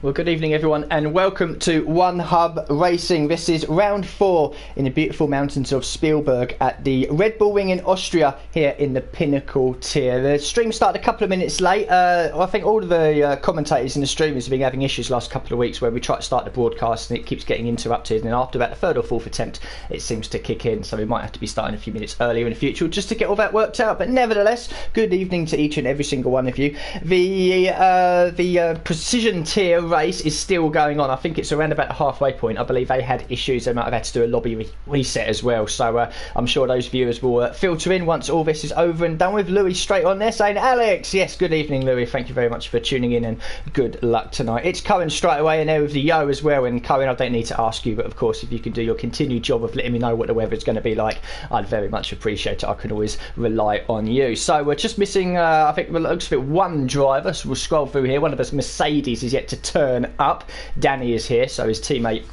Well, good evening everyone and welcome to One Hub Racing. This is round 4 in the beautiful mountains of Spielberg at the Red Bull Ring in Austria here in the Pinnacle tier. The stream started a couple of minutes late. I think all of the commentators and the streamers have been having issues the last couple of weeks where we try to start the broadcast and it keeps getting interrupted, and after about the third or fourth attempt it seems to kick in, so we might have to be starting a few minutes earlier in the future just to get all that worked out. But nevertheless, good evening to each and every single one of you. The precision tier race is still going on. I think it's around about the halfway point. I believe they had issues. They might have had to do a lobby reset as well, so I'm sure those viewers will filter in once all this is over and done with. Louis straight on there saying Alex. Yes, good evening Louis, thank you very much for tuning in and good luck tonight. It's Cohen straight away in there with the yo as well, and Cohen, I don't need to ask you, but of course if you can do your continued job of letting me know what the weather is going to be like, I'd very much appreciate it. I can always rely on you. So we're just missing I think it looks like one driver, so we'll scroll through here. One of us, Mercedes, is yet to turn up. Danny is here, so his teammate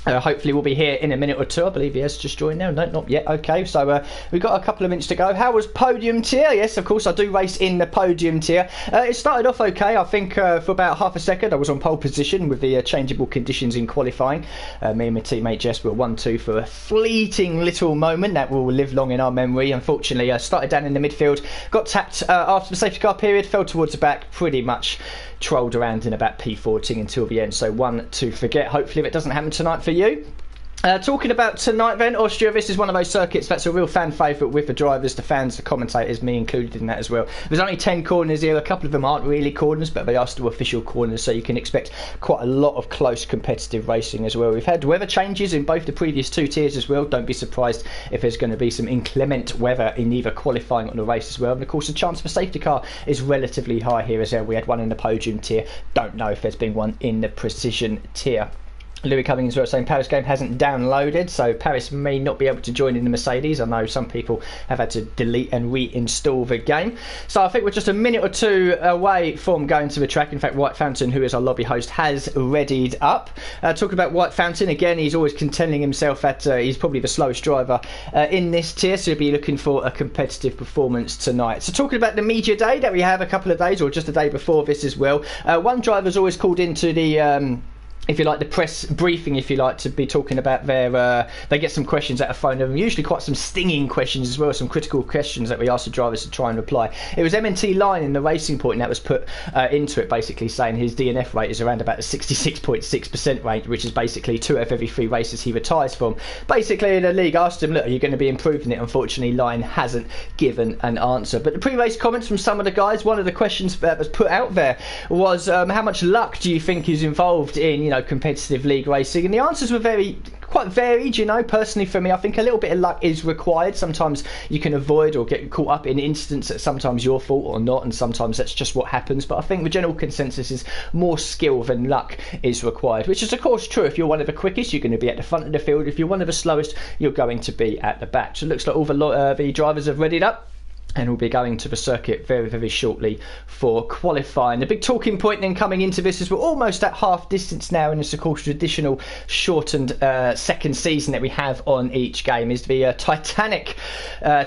hopefully we'll be here in a minute or two. I believe he has just joined now. No, not yet. Okay, so we've got a couple of minutes to go. How was podium tier? Yes, of course, I do race in the podium tier. It started off okay. I think for about half a second I was on pole position with the changeable conditions in qualifying. Me and my teammate Jess were 1-2 for a fleeting little moment that will live long in our memory. Unfortunately, started down in the midfield, got tapped after the safety car period, fell towards the back, pretty much trolled around in about P14 until the end. So one to forget. Hopefully it doesn't happen tonight for you. Talking about tonight then, Austria, this is one of those circuits that's a real fan favourite with the drivers, the fans, the commentators, me included in that as well. There's only 10 corners here. A couple of them aren't really corners, but they are still official corners, so you can expect quite a lot of close competitive racing as well. We've had weather changes in both the previous two tiers as well. Don't be surprised if there's going to be some inclement weather in either qualifying or the race as well. And of course the chance for safety car is relatively high here as well. We had one in the podium tier. Don't know if there's been one in the precision tier. Louis coming as well saying Paris game hasn't downloaded, so Paris may not be able to join in the Mercedes. I know some people have had to delete and reinstall the game. So I think we're just a minute or two away from going to the track. In fact, White Fountain, who is our lobby host, has readied up. Talking about White Fountain, again, he's always contending himself that he's probably the slowest driver in this tier, so he'll be looking for a competitive performance tonight. So talking about the media day that we have a couple of days, or just a day before this as well, one driver's always called into the if you like, the press briefing, if you like, to be talking about their they get some questions out of phone of them, usually quite some stinging questions as well, some critical questions that we ask the drivers to try and reply. It was MNT Line in the Racing Point that was put into it, basically saying his DNF rate is around about the 66.6% range, which is basically 2 out of every 3 races he retires from. Basically the league asked him, look, are you going to be improving it? Unfortunately Line hasn't given an answer. But the pre-race comments from some of the guys, one of the questions that was put out there was how much luck do you think is involved in, you know, competitive league racing? And the answers were quite varied. You know, personally for me, I think a little bit of luck is required. Sometimes you can avoid or get caught up in incidents that sometimes your fault or not, and sometimes that's just what happens. But I think the general consensus is more skill than luck is required, which is of course true. If you're one of the quickest, you're going to be at the front of the field. If you're one of the slowest, you're going to be at the back. So it looks like all the drivers have readied up, and we'll be going to the circuit very, very shortly for qualifying. The big talking point then coming into this is we're almost at half distance now, and it's of course traditional shortened second season that we have on each game, is the titanic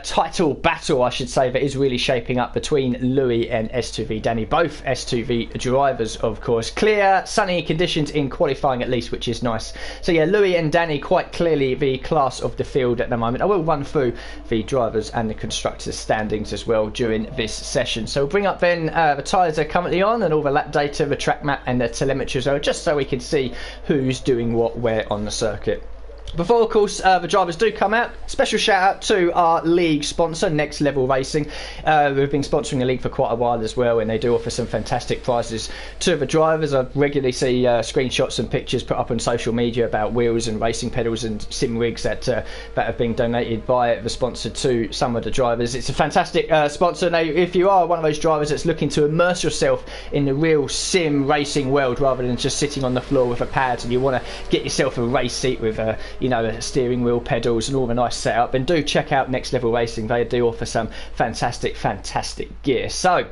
title battle, I should say, that is really shaping up between Louis and S2V Danny, both S2V drivers of course. Clear sunny conditions in qualifying at least, which is nice. So yeah, Louis and Danny quite clearly the class of the field at the moment. I will run through the drivers and the constructors standings as well during this session. So we'll bring up then the tyres are currently on and all the lap data, the track map and the telemetry as well, just so we can see who's doing what where on the circuit. Before, of course, the drivers do come out, special shout out to our league sponsor, Next Level Racing. We've been sponsoring the league for quite a while as well, and they do offer some fantastic prizes to the drivers. I regularly see screenshots and pictures put up on social media about wheels and racing pedals and sim rigs that have been donated by the sponsor to some of the drivers. It's a fantastic sponsor. Now, if you are one of those drivers that's looking to immerse yourself in the real sim racing world rather than just sitting on the floor with a pad, and you want to get yourself a race seat with a steering wheel, pedals and all the nice setup, then do check out Next Level Racing. They do offer some fantastic gear. So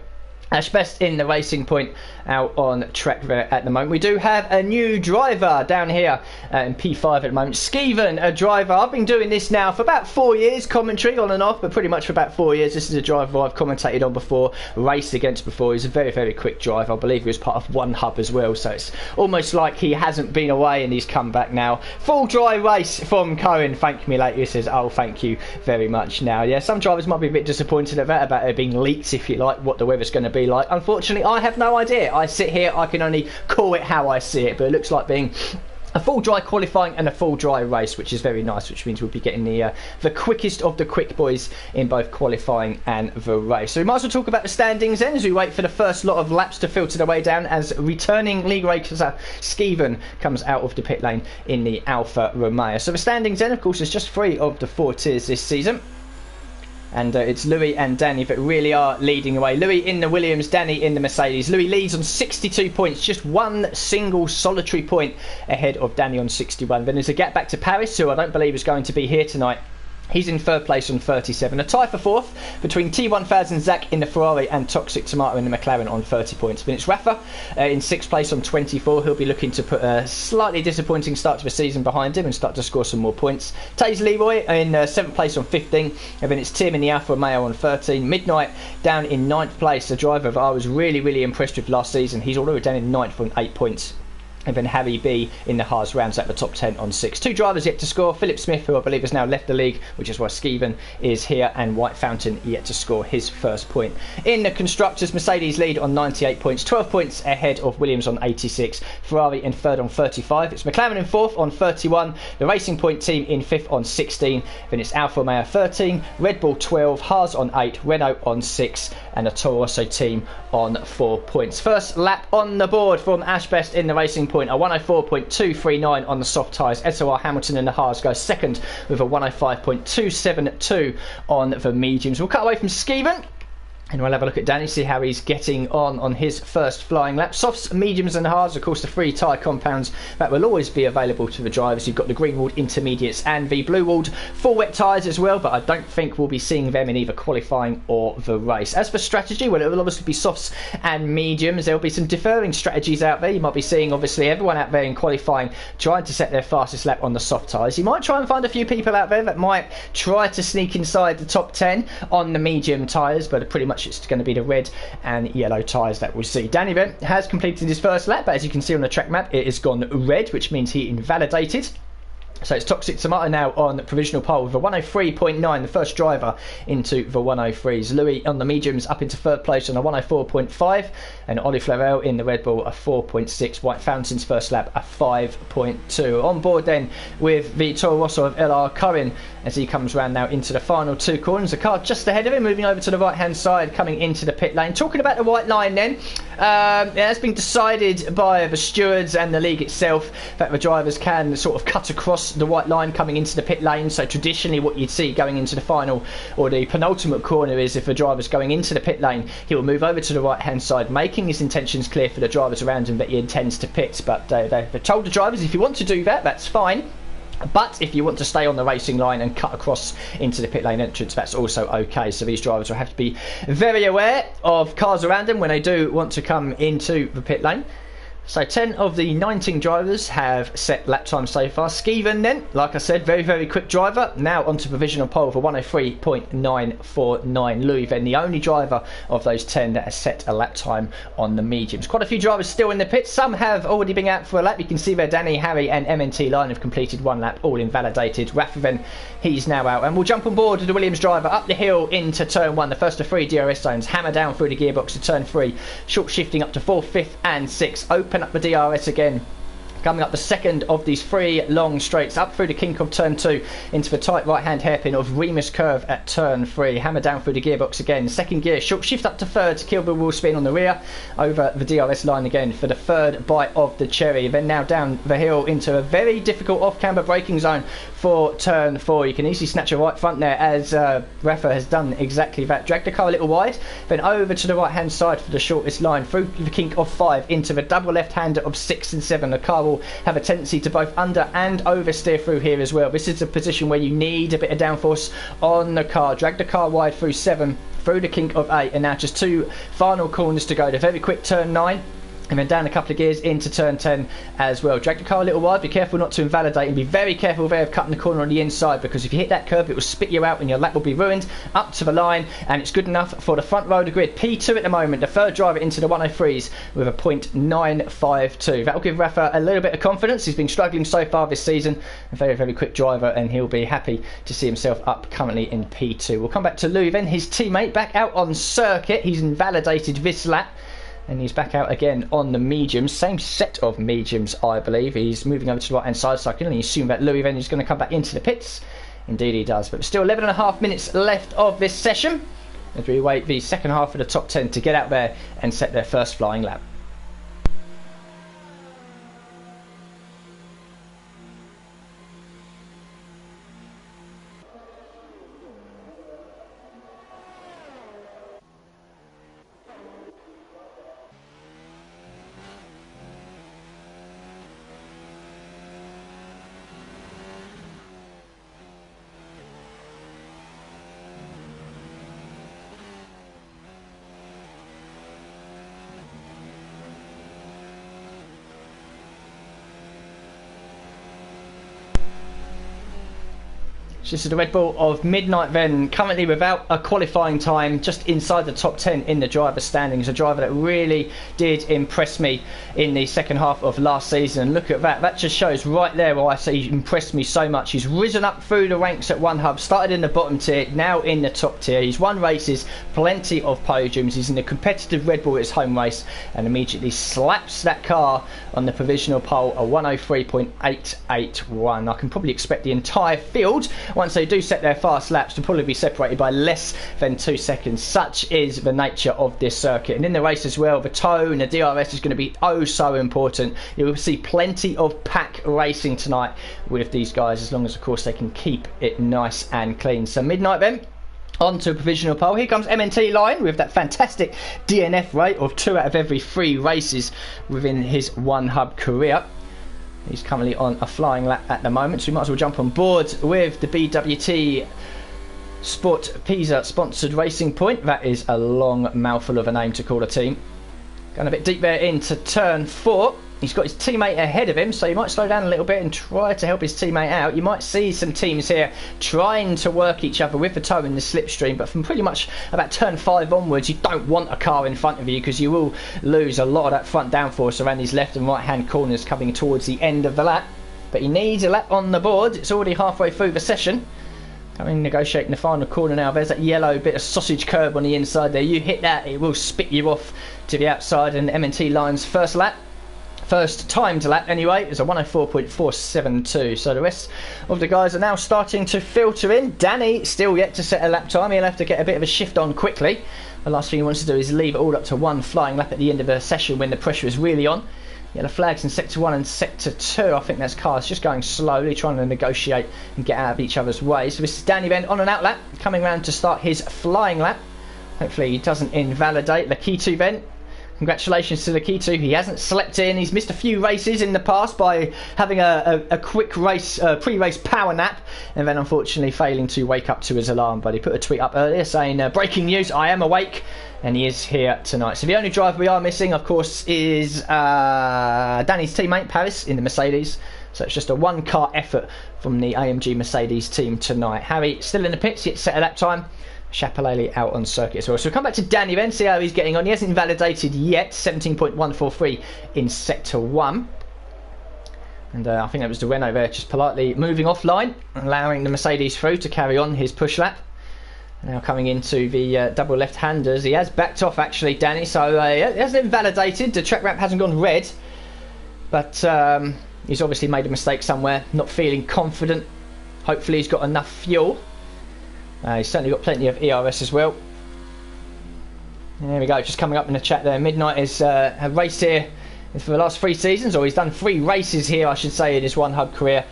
Ash Best in the Racing Point out on track there at the moment. We do have a new driver down here in P5 at the moment. Skeven, a driver. I've been doing this now for about 4 years, commentary on and off, but pretty much for about 4 years. This is a driver I've commentated on before, raced against before. He's a very, very quick driver. I believe he was part of One Hub as well, so it's almost like he hasn't been away and he's come back now. Full dry race from Cohen. Thank me later. He says, oh, thank you very much now. Yeah, some drivers might be a bit disappointed at that, about it being leaked, if you like, what the weather's going to be like. Unfortunately, I have no idea. I sit here, I can only call it how I see it, but it looks like being a full dry qualifying and a full dry race, which is very nice, which means we'll be getting the quickest of the quick boys in both qualifying and the race. So we might as well talk about the standings then, as we wait for the first lot of laps to filter their way down, as returning league racer Skeven comes out of the pit lane in the Alfa Romeo. So the standings then, of course, is just 3 of the 4 tiers this season. And it's Louis and Danny that really are leading away. Louis in the Williams, Danny in the Mercedes. Louis leads on 62 points, just one single solitary point ahead of Danny on 61. Then there's a gap back to Paris, who I don't believe is going to be here tonight. He's in 3rd place on 37. A tie for 4th between T1000 Zach in the Ferrari and Toxic Tomato in the McLaren on 30 points. Then it's Rafa in 6th place on 24. He'll be looking to put a slightly disappointing start to the season behind him and start to score some more points. Taze Leroy in 7th place on 15. And then it's Tim in the Alfa Romeo on 13. Midnight down in 9th place. A driver that I was really, really impressed with last season. He's already down in 9th on 8 points. And then Harry B in the Haas rounds out the top 10 on 6. 2 drivers yet to score. Philip Smith, who I believe has now left the league, which is why Skeven is here, and White Fountain yet to score his first point. In the Constructors, Mercedes lead on 98 points, 12 points ahead of Williams on 86. Ferrari in 3rd on 35. It's McLaren in 4th on 31. The Racing Point team in 5th on 16. Then it's Alfa Romeo 13, Red Bull 12, Haas on 8, Renault on 6, and the Toro Rosso team on 4 points. First lap on the board from Ash Best in the Racing Point, a 104.239 on the soft tyres. SOR Hamilton in the Haas goes second with a 105.272 on the mediums. We'll cut away from Skeven and we'll have a look at Danny, see how he's getting on his first flying lap. Softs, mediums and hards, of course, the 3 tyre compounds that will always be available to the drivers. You've got the green walled intermediates and the blue walled full wet tyres as well, but I don't think we'll be seeing them in either qualifying or the race. As for strategy, well, it will obviously be softs and mediums. There'll be some differing strategies out there. You might be seeing, obviously, everyone out there in qualifying trying to set their fastest lap on the soft tyres. You might try and find a few people out there that might try to sneak inside the top 10 on the medium tyres, but pretty much it's going to be the red and yellow tyres that we'll see. Danny then has completed his first lap, but as you can see on the track map, it has gone red, which means he invalidated. So it's Toxic Tomato now on provisional pole with a 103.9, the first driver into the 103s. Louis on the mediums up into 3rd place on a 104.5, and Ollie Flavel in the Red Bull a 4.6. White Fountain's first lap a 5.2. On board then with the Toro Rosso of LR Cohen as he comes round now into the final 2 corners. The car just ahead of him, moving over to the right hand side, coming into the pit lane. Talking about the white line then, it has been decided by the stewards and the league itself that the drivers can sort of cut across the white line coming into the pit lane. So traditionally what you'd see going into the final or the penultimate corner is if a driver's going into the pit lane, he will move over to the right hand side, making his intentions clear for the drivers around him that he intends to pit. But they've told the drivers, if you want to do that, that's fine. But if you want to stay on the racing line and cut across into the pit lane entrance, that's also okay. So these drivers will have to be very aware of cars around them when they do want to come into the pit lane. So 10 of the 19 drivers have set lap time so far. Skeven then, like I said, very, very quick driver. Now onto provisional pole for 103.949. Louis then the only driver of those 10 that has set a lap time on the mediums. Quite a few drivers still in the pits. Some have already been out for a lap. You can see there Danny, Harry and MNT Line have completed 1 lap, all invalidated. Rafa then, he's now out. And we'll jump on board with the Williams driver up the hill into turn 1. The first of 3 DRS zones. Hammer down through the gearbox to turn 3. Short shifting up to 4th, 5th and 6th. Open up the DRS again, coming up the second of these 3 long straights, up through the kink of turn 2 into the tight right hand hairpin of Remus curve at turn 3. Hammer down through the gearbox again, second gear, short shift up to 3rd to kill the wheel spin on the rear, over the DRS line again for the 3rd bite of the cherry. Then now down the hill into a very difficult off camber braking zone for turn 4. You can easily snatch a right front there as Rafa has done exactly that. Drag the car a little wide, then over to the right hand side for the shortest line, through the kink of 5 into the double left hander of 6 and 7. The car will have a tendency to both under and oversteer through here as well. This is a position where you need a bit of downforce on the car. Drag the car wide through 7, through the kink of 8, and now just 2 final corners to go. The very quick turn 9. And then down a couple of gears into turn 10 as well. Drag the car a little wide, be careful not to invalidate, and be very careful there of cutting the corner on the inside, because if you hit that curb it will spit you out and your lap will be ruined. Up to the line, and it's good enough for the front row of the grid. P2 at the moment, the third driver into the 103s with a .952. That'll give Rafa a little bit of confidence. He's been struggling so far this season. A very, very quick driver, and he'll be happy to see himself up currently in P2. We'll come back to Louis then, his teammate, back out on circuit. He's invalidated this lap, and he's back out again on the mediums. Same set of mediums, I believe. He's moving over to the right hand side, so I can only assume that Louis then is going to come back into the pits. Indeed he does. But still 11.5 minutes left of this session as we wait the second half of the top 10 to get out there and set their first flying lap. This is the Red Bull of Midnight then, currently without a qualifying time, just inside the top 10 in the driver standings. A driver that really did impress me in the second half of last season. And look at that, that just shows right there why I say he impressed me so much. He's risen up through the ranks at One Hub, started in the bottom tier, now in the top tier. He's won races, plenty of podiums. He's in a competitive Red Bull at his home race, and immediately slaps that car on the provisional pole, a 103.881. I can probably expect the entire field, once they do set their fast laps, to probably be separated by less than 2 seconds. Such is the nature of this circuit. And in the race as well, the toe and the DRS is going to be oh so important. You will see plenty of pack racing tonight with these guys, as long as of course they can keep it nice and clean. So Midnight then on to a provisional pole. Here comes MNT Line with that fantastic DNF rate of 2 out of every 3 races within his One Hub career. He's currently on a flying lap at the moment, so we might as well jump on board with the BWT Sport Pisa sponsored Racing Point. That is a long mouthful of a name to call a team. Going a bit deep there into turn 4. He's got his teammate ahead of him, so he might slow down a little bit and try to help his teammate out. You might see some teams here trying to work each other with the toe in the slipstream, but from pretty much about turn 5 onwards, you don't want a car in front of you, because you will lose a lot of that front downforce around these left and right hand corners coming towards the end of the lap. But he needs a lap on the board. It's already halfway through the session. Coming negotiating the final corner now. There's that yellow bit of sausage curb on the inside there. You hit that, it will spit you off to the outside. And M&T Line's first lap, first timed lap anyway, is a 104.472. So the rest of the guys are now starting to filter in. Danny still yet to set a lap time. He'll have to get a bit of a shift on quickly. The last thing he wants to do is leave it all up to one flying lap at the end of a session when the pressure is really on. Yellow flags in sector 1 and sector 2. I think that's cars just going slowly, trying to negotiate and get out of each other's way. So this is Danny then on an out lap, coming round to start his flying lap. Hopefully he doesn't invalidate. Lakitu then, congratulations to Lakitu. He hasn't slept in. He's missed a few races in the past by having a quick race, pre-race power nap, and then unfortunately failing to wake up to his alarm. But he put a tweet up earlier saying, breaking news, I am awake. And he is here tonight. So the only driver we are missing, of course, is Danny's teammate, Paris, in the Mercedes. So it's just a one-car effort from the AMG Mercedes team tonight. Harry still in the pits, yet set a lap time. Chapelele out on circuit as well. So we'll come back to Danny then, see how he's getting on. He hasn't invalidated yet, 17.143 in sector 1. And I think that was the Renault there, just politely moving offline, allowing the Mercedes through to carry on his push lap. Now coming into the double left-handers. He has backed off actually, Danny, so he hasn't invalidated. The track ramp hasn't gone red, but he's obviously made a mistake somewhere, not feeling confident. Hopefully he's got enough fuel. He's certainly got plenty of ERS as well. There we go, just coming up in the chat there. Midnight is have raced here for the last 3 seasons, or he's done 3 races here I should say in his One Hub career,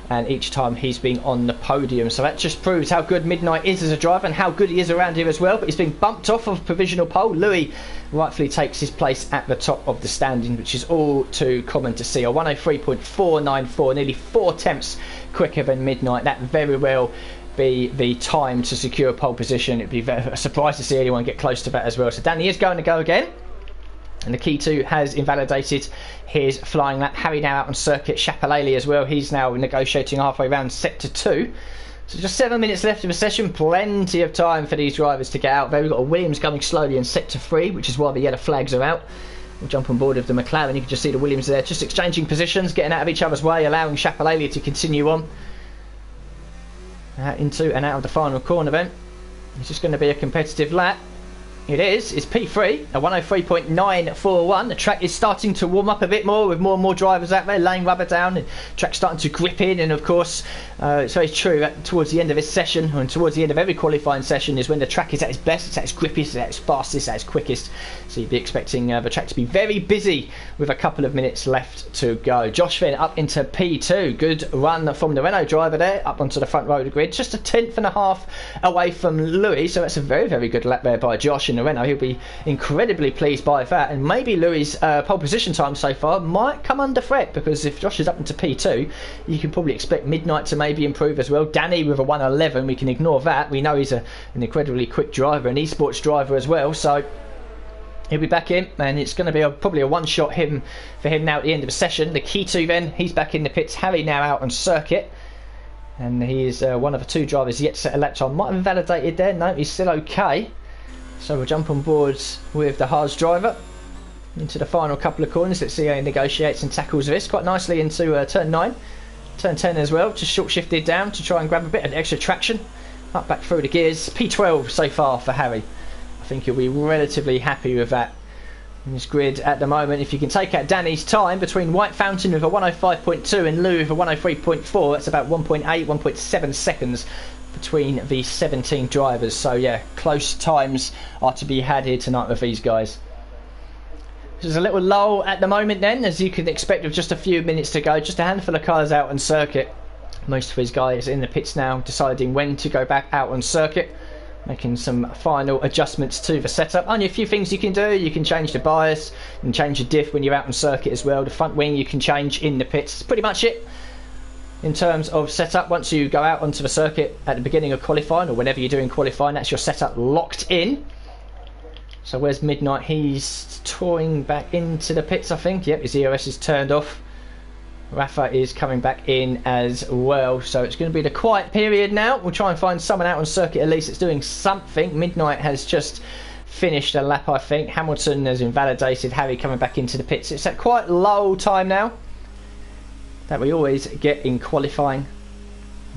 and each time he's been on the podium. So that just proves how good Midnight is as a driver and how good he is around here as well. But he's been bumped off of provisional pole. Louis rightfully takes his place at the top of the standing, which is all too common to see. A 103.494, nearly 4 tenths quicker than Midnight. That very well be the time to secure pole position. It'd be a surprise to see anyone get close to that as well. So Danny is going to go again. And the key 2 has invalidated his flying lap. Harry now out on circuit. Chapelele as well. He's now negotiating halfway around sector 2. So just 7 minutes left of the session. Plenty of time for these drivers to get out there. We've got a Williams coming slowly in sector 3, which is why the yellow flags are out. We'll jump on board of the McLaren. You can just see the Williams there, just exchanging positions, getting out of each other's way, allowing Chapelele to continue on. Into and out of the final corner then. It's just going to be a competitive lap. It is. It's P3, a 103.941. The track is starting to warm up a bit more with more and more drivers out there laying rubber down. The track's starting to grip in, and of course, it's very true that towards the end of this session, and towards the end of every qualifying session, is when the track is at its best, it's at its grippiest, it's at its fastest, at its quickest. So you'd be expecting the track to be very busy with a couple of minutes left to go. Josh then up into P2. Good run from the Renault driver there, up onto the front row of the grid. Just a 10.5 away from Louis, so that's a very, very good lap there by Josh in the Renault. He'll be incredibly pleased by that, and maybe Louis' pole position time so far might come under threat, because if Josh is up into P2, you can probably expect Midnight to maybe improve as well. Danny with a 111, we can ignore that. We know he's an incredibly quick driver, an esports driver as well, so he'll be back in, and it's going to be probably a one-shot for him now at the end of the session. The key 2 then, he's back in the pits. Harry now out on circuit, and he is one of the 2 drivers yet to set a lap time. Might have invalidated there. No, he's still okay. So we'll jump on board with the Haas driver into the final couple of corners. Let's see how he negotiates and tackles this quite nicely into turn 9. Turn 10 as well, just short shifted down to try and grab a bit of extra traction. Up back through the gears. P12 so far for Harry. I think he'll be relatively happy with that in this grid at the moment. If you can take out Danny's time between White Fountain with a 105.2 and Lou with a 103.4, that's about 1.8, 1.7 seconds between the 17 drivers. So yeah, close times are to be had here tonight with these guys. There's a little lull at the moment then, as you can expect, with just a few minutes to go. Just a handful of cars out on circuit. Most of these guys in the pits now, deciding when to go back out on circuit, making some final adjustments to the setup. Only a few things you can do. You can change the bias and change the diff when you're out on circuit as well. The front wing you can change in the pits. That's pretty much it in terms of setup. Once you go out onto the circuit at the beginning of qualifying, or whenever you're doing qualifying, that's your setup locked in. So where's Midnight? He's touring back into the pits, I think. Yep, his EOS is turned off. Rafa is coming back in as well. So it's going to be the quiet period now. We'll try and find someone out on circuit at least that's doing something. Midnight has just finished a lap, I think. Hamilton has invalidated. Harry coming back into the pits. It's at quite low time now that we always get in qualifying.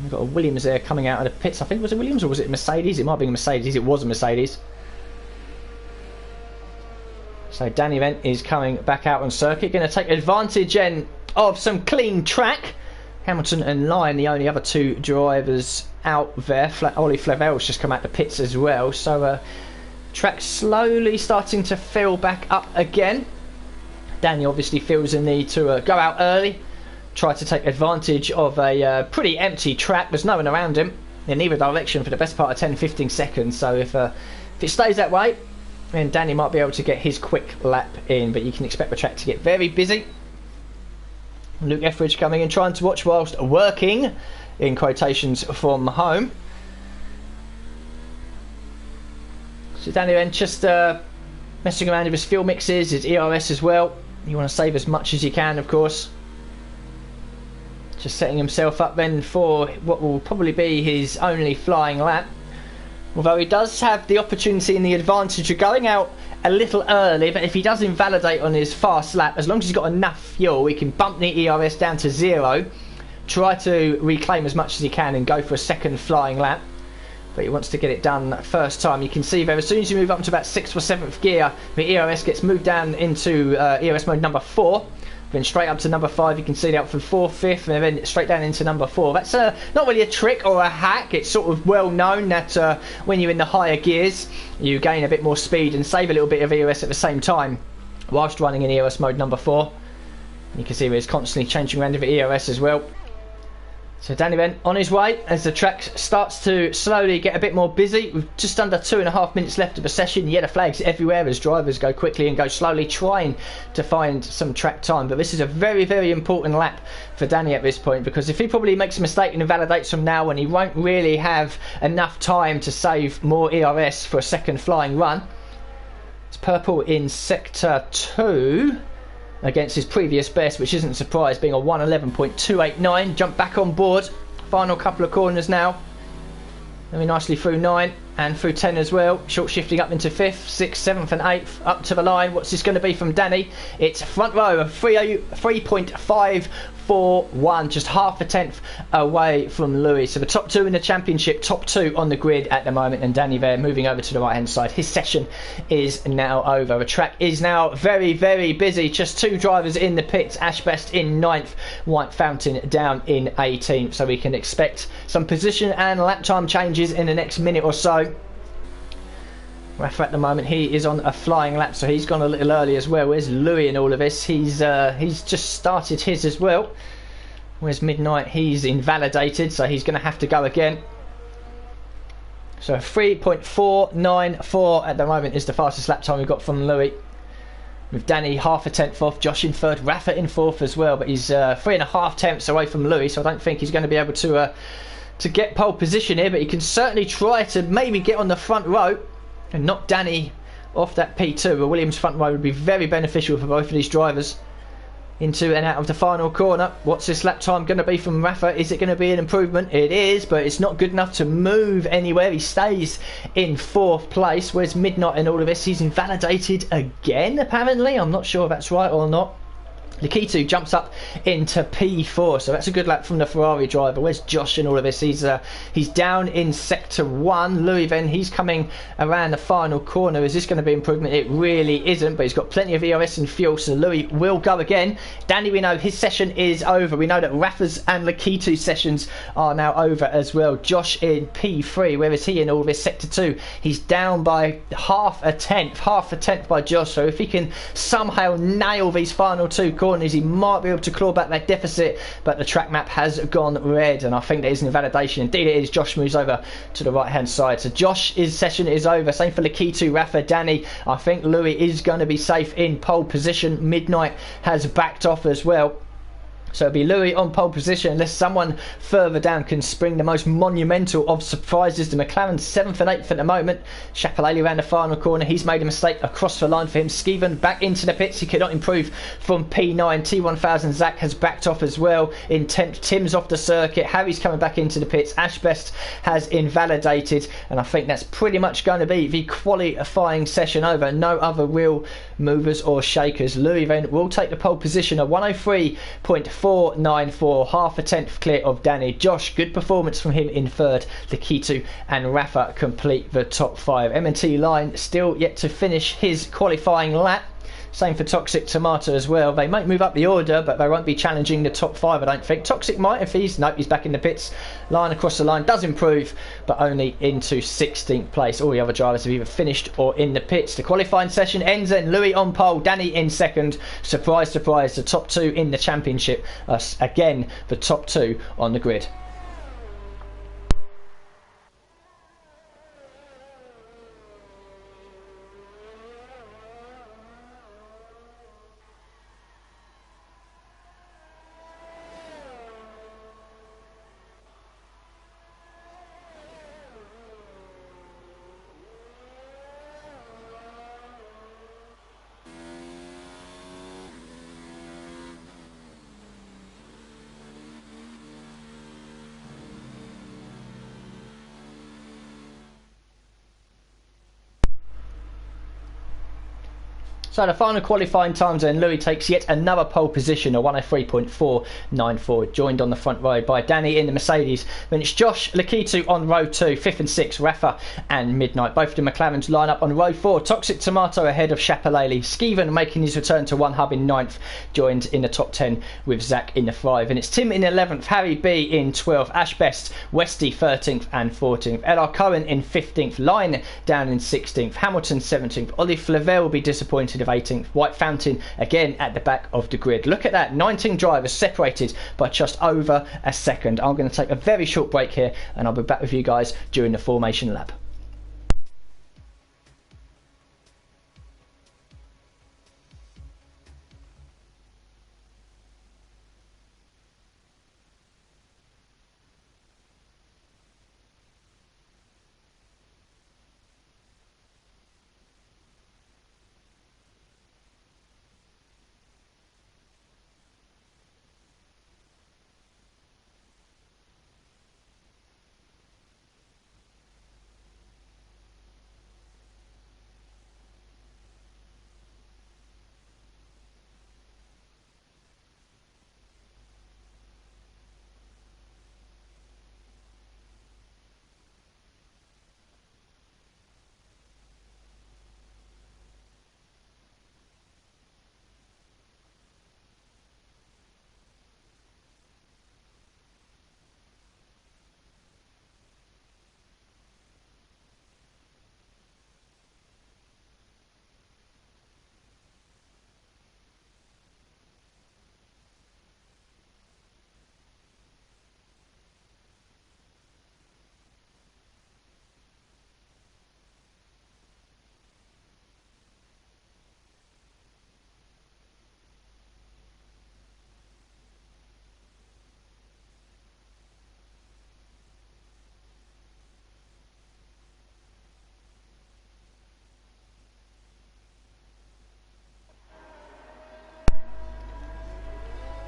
We've got a Williams there coming out of the pits. I think, was it Williams or was it Mercedes? It might be a Mercedes. It was a Mercedes. So Danny then is coming back out on circuit, going to take advantage then of some clean track. Hamilton and Lyon, the only other 2 drivers out there. Ollie Flavel's just come out the pits as well. So track slowly starting to fill back up again. Danny obviously feels the need to go out early, try to take advantage of a pretty empty track. There's no one around him in either direction for the best part of 10-15 seconds. So if it stays that way, and Danny might be able to get his quick lap in, but you can expect the track to get very busy. Luke Etheridge coming in, trying to watch whilst working, in quotations, from home. So Danny then just messing around with his fuel mixes, his ERS as well. You want to save as much as you can, of course. Just setting himself up then for what will probably be his only flying lap. Although he does have the opportunity and the advantage of going out a little early, but if he does invalidate on his fast lap, as long as he's got enough fuel, he can bump the ERS down to 0, try to reclaim as much as he can and go for a second flying lap. But he wants to get it done first time. You can see there, as soon as you move up to about 6th or 7th gear, the ERS gets moved down into ERS mode number 4. Then straight up to number 5, you can see it out from 4th, 5th, and then straight down into number 4. That's not really a trick or a hack. It's sort of well known that when you're in the higher gears, you gain a bit more speed and save a little bit of EOS at the same time whilst running in EOS mode number 4. You can see where it's constantly changing around with EOS as well. So Danny then on his way as the track starts to slowly get a bit more busy. With just under 2.5 minutes left of the session. Yellow flags everywhere as drivers go quickly and go slowly, trying to find some track time. But this is a very, very important lap for Danny at this point, because if he probably makes a mistake and invalidates from now on, he won't really have enough time to save more ERS for a second flying run. It's purple in sector 2. Against his previous best, which isn't a surprise, being a 1:11.289. Jump back on board. Final couple of corners now. Very nicely through 9 and through 10 as well. Short shifting up into 5th, 6th, 7th and 8th. Up to the line. What's this going to be from Danny? It's front row of 3.541, just half a tenth away from Louis. So the top 2 in the championship, top 2 on the grid at the moment, and Danny there moving over to the right hand side. His session is now over. The track is now very, very busy. Just 2 drivers in the pits. Ashbest in 9th, White Fountain down in 18th. So we can expect some position and lap time changes in the next minute or so. Rafa at the moment, he is on a flying lap, so he's gone a little early as well. Where's Louis in all of this? He's just started his as well. Where's Midnight? He's invalidated, so he's going to have to go again. So 3.494 at the moment is the fastest lap time we've got from Louis. With Danny half a tenth off, Josh in 3rd, Rafa in 4th as well, but he's 3.5 tenths away from Louis, so I don't think he's going to be able to get pole position here, but he can certainly try to maybe get on the front row and knock Danny off that P2. But Williams front row would be very beneficial for both of these drivers. Into and out of the final corner. What's this lap time going to be from Rafa? Is it going to be an improvement? It is, but it's not good enough to move anywhere. He stays in 4th place. Where's Midnight in all of this? He's invalidated again, apparently. I'm not sure if that's right or not. Likitu jumps up into P4, so that's a good lap from the Ferrari driver. Where's Josh in all of this? He's down in sector 1. Louis then, he's coming around the final corner. Is this going to be improvement? It really isn't, but he's got plenty of ERS and fuel, so Louis will go again. Danny, we know his session is over. We know that Rafa's and Likitu's sessions are now over as well. Josh in P3. Where is he in all of this? Sector 2. He's down by half a tenth by Josh, so if he can somehow nail these final 2 corners, he might be able to claw back that deficit, but the track map has gone red, and I think there is an invalidation. Indeed it is. Josh moves over to the right hand side, so Josh's session is over. Same for Likitu, Rafa, Danny. I think Louis is going to be safe in pole position. Midnight has backed off as well. So it'll be Louis on pole position unless someone further down can spring the most monumental of surprises. The McLaren 7th and 8th at the moment. Chapelele around the final corner. He's made a mistake across the line for him. Skeven back into the pits. He cannot improve from P9. T1000 Zach has backed off as well in 10th. Tim's off the circuit. Harry's coming back into the pits. Ashbest has invalidated, and I think that's pretty much going to be the qualifying session over. No other real movers or shakers. Louis then will take the pole position at 103.494, half a tenth clear of Danny. Josh, good performance from him in 3rd. Likitu and Rafa complete the top 5. M&T Line still yet to finish his qualifying lap. Same for Toxic Tomato as well. They might move up the order, but they won't be challenging the top 5, I don't think. Toxic might if he's... Nope, he's back in the pits. Line across the line does improve, but only into 16th place. All the other drivers have either finished or in the pits. The qualifying session ends then. Louis on pole, Danny in 2nd. Surprise, surprise, the top 2 in the championship. Again, the top 2 on the grid. So the final qualifying times then, Louis takes yet another pole position, a 103.494, joined on the front row by Danny in the Mercedes. Then it's Josh, Likitu on row 2, 5th and 6th, Rafa and Midnight. Both of the McLarens line up on row 4. Toxic Tomato ahead of Chapelele. Skeven making his return to 1 hub in 9th, joined in the top 10 with Zach in the 5. And it's Tim in 11th, Harry B in 12th, Ashbest, Westy 13th and 14th, LR Cohen in 15th, Line down in 16th, Hamilton 17th. Ollie Flavel will be disappointed of 18th. White Fountain again at the back of the grid. Look at that, 19 drivers separated by just over a second. I'm going to take a very short break here and I'll be back with you guys during the formation lap.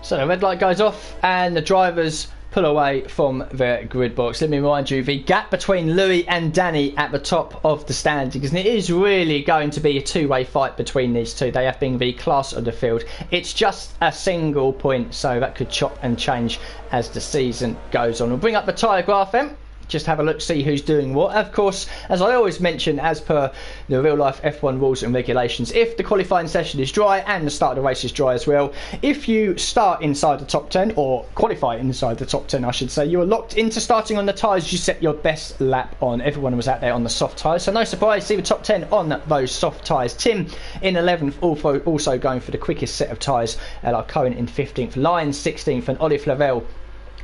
So the red light goes off and the drivers pull away from the grid box. Let me remind you, the gap between Louis and Danny at the top of the standings, and it is really going to be a two-way fight between these two. They have been the class of the field. It's just a single point, so that could chop and change as the season goes on. We'll bring up the tyre graph then. Just have a look, see who's doing what. Of course, as I always mention, as per the real life F1 rules and regulations, if the qualifying session is dry and the start of the race is dry as well, if you start inside the top 10, or qualify inside the top 10 I should say, you are locked into starting on the tyres you set your best lap on. Everyone was out there on the soft tyres, so no surprise, see the top 10 on those soft tyres. Tim in 11th, also going for the quickest set of tyres. Ella Cohen in 15th, Lyons 16th, and Ollie Flavel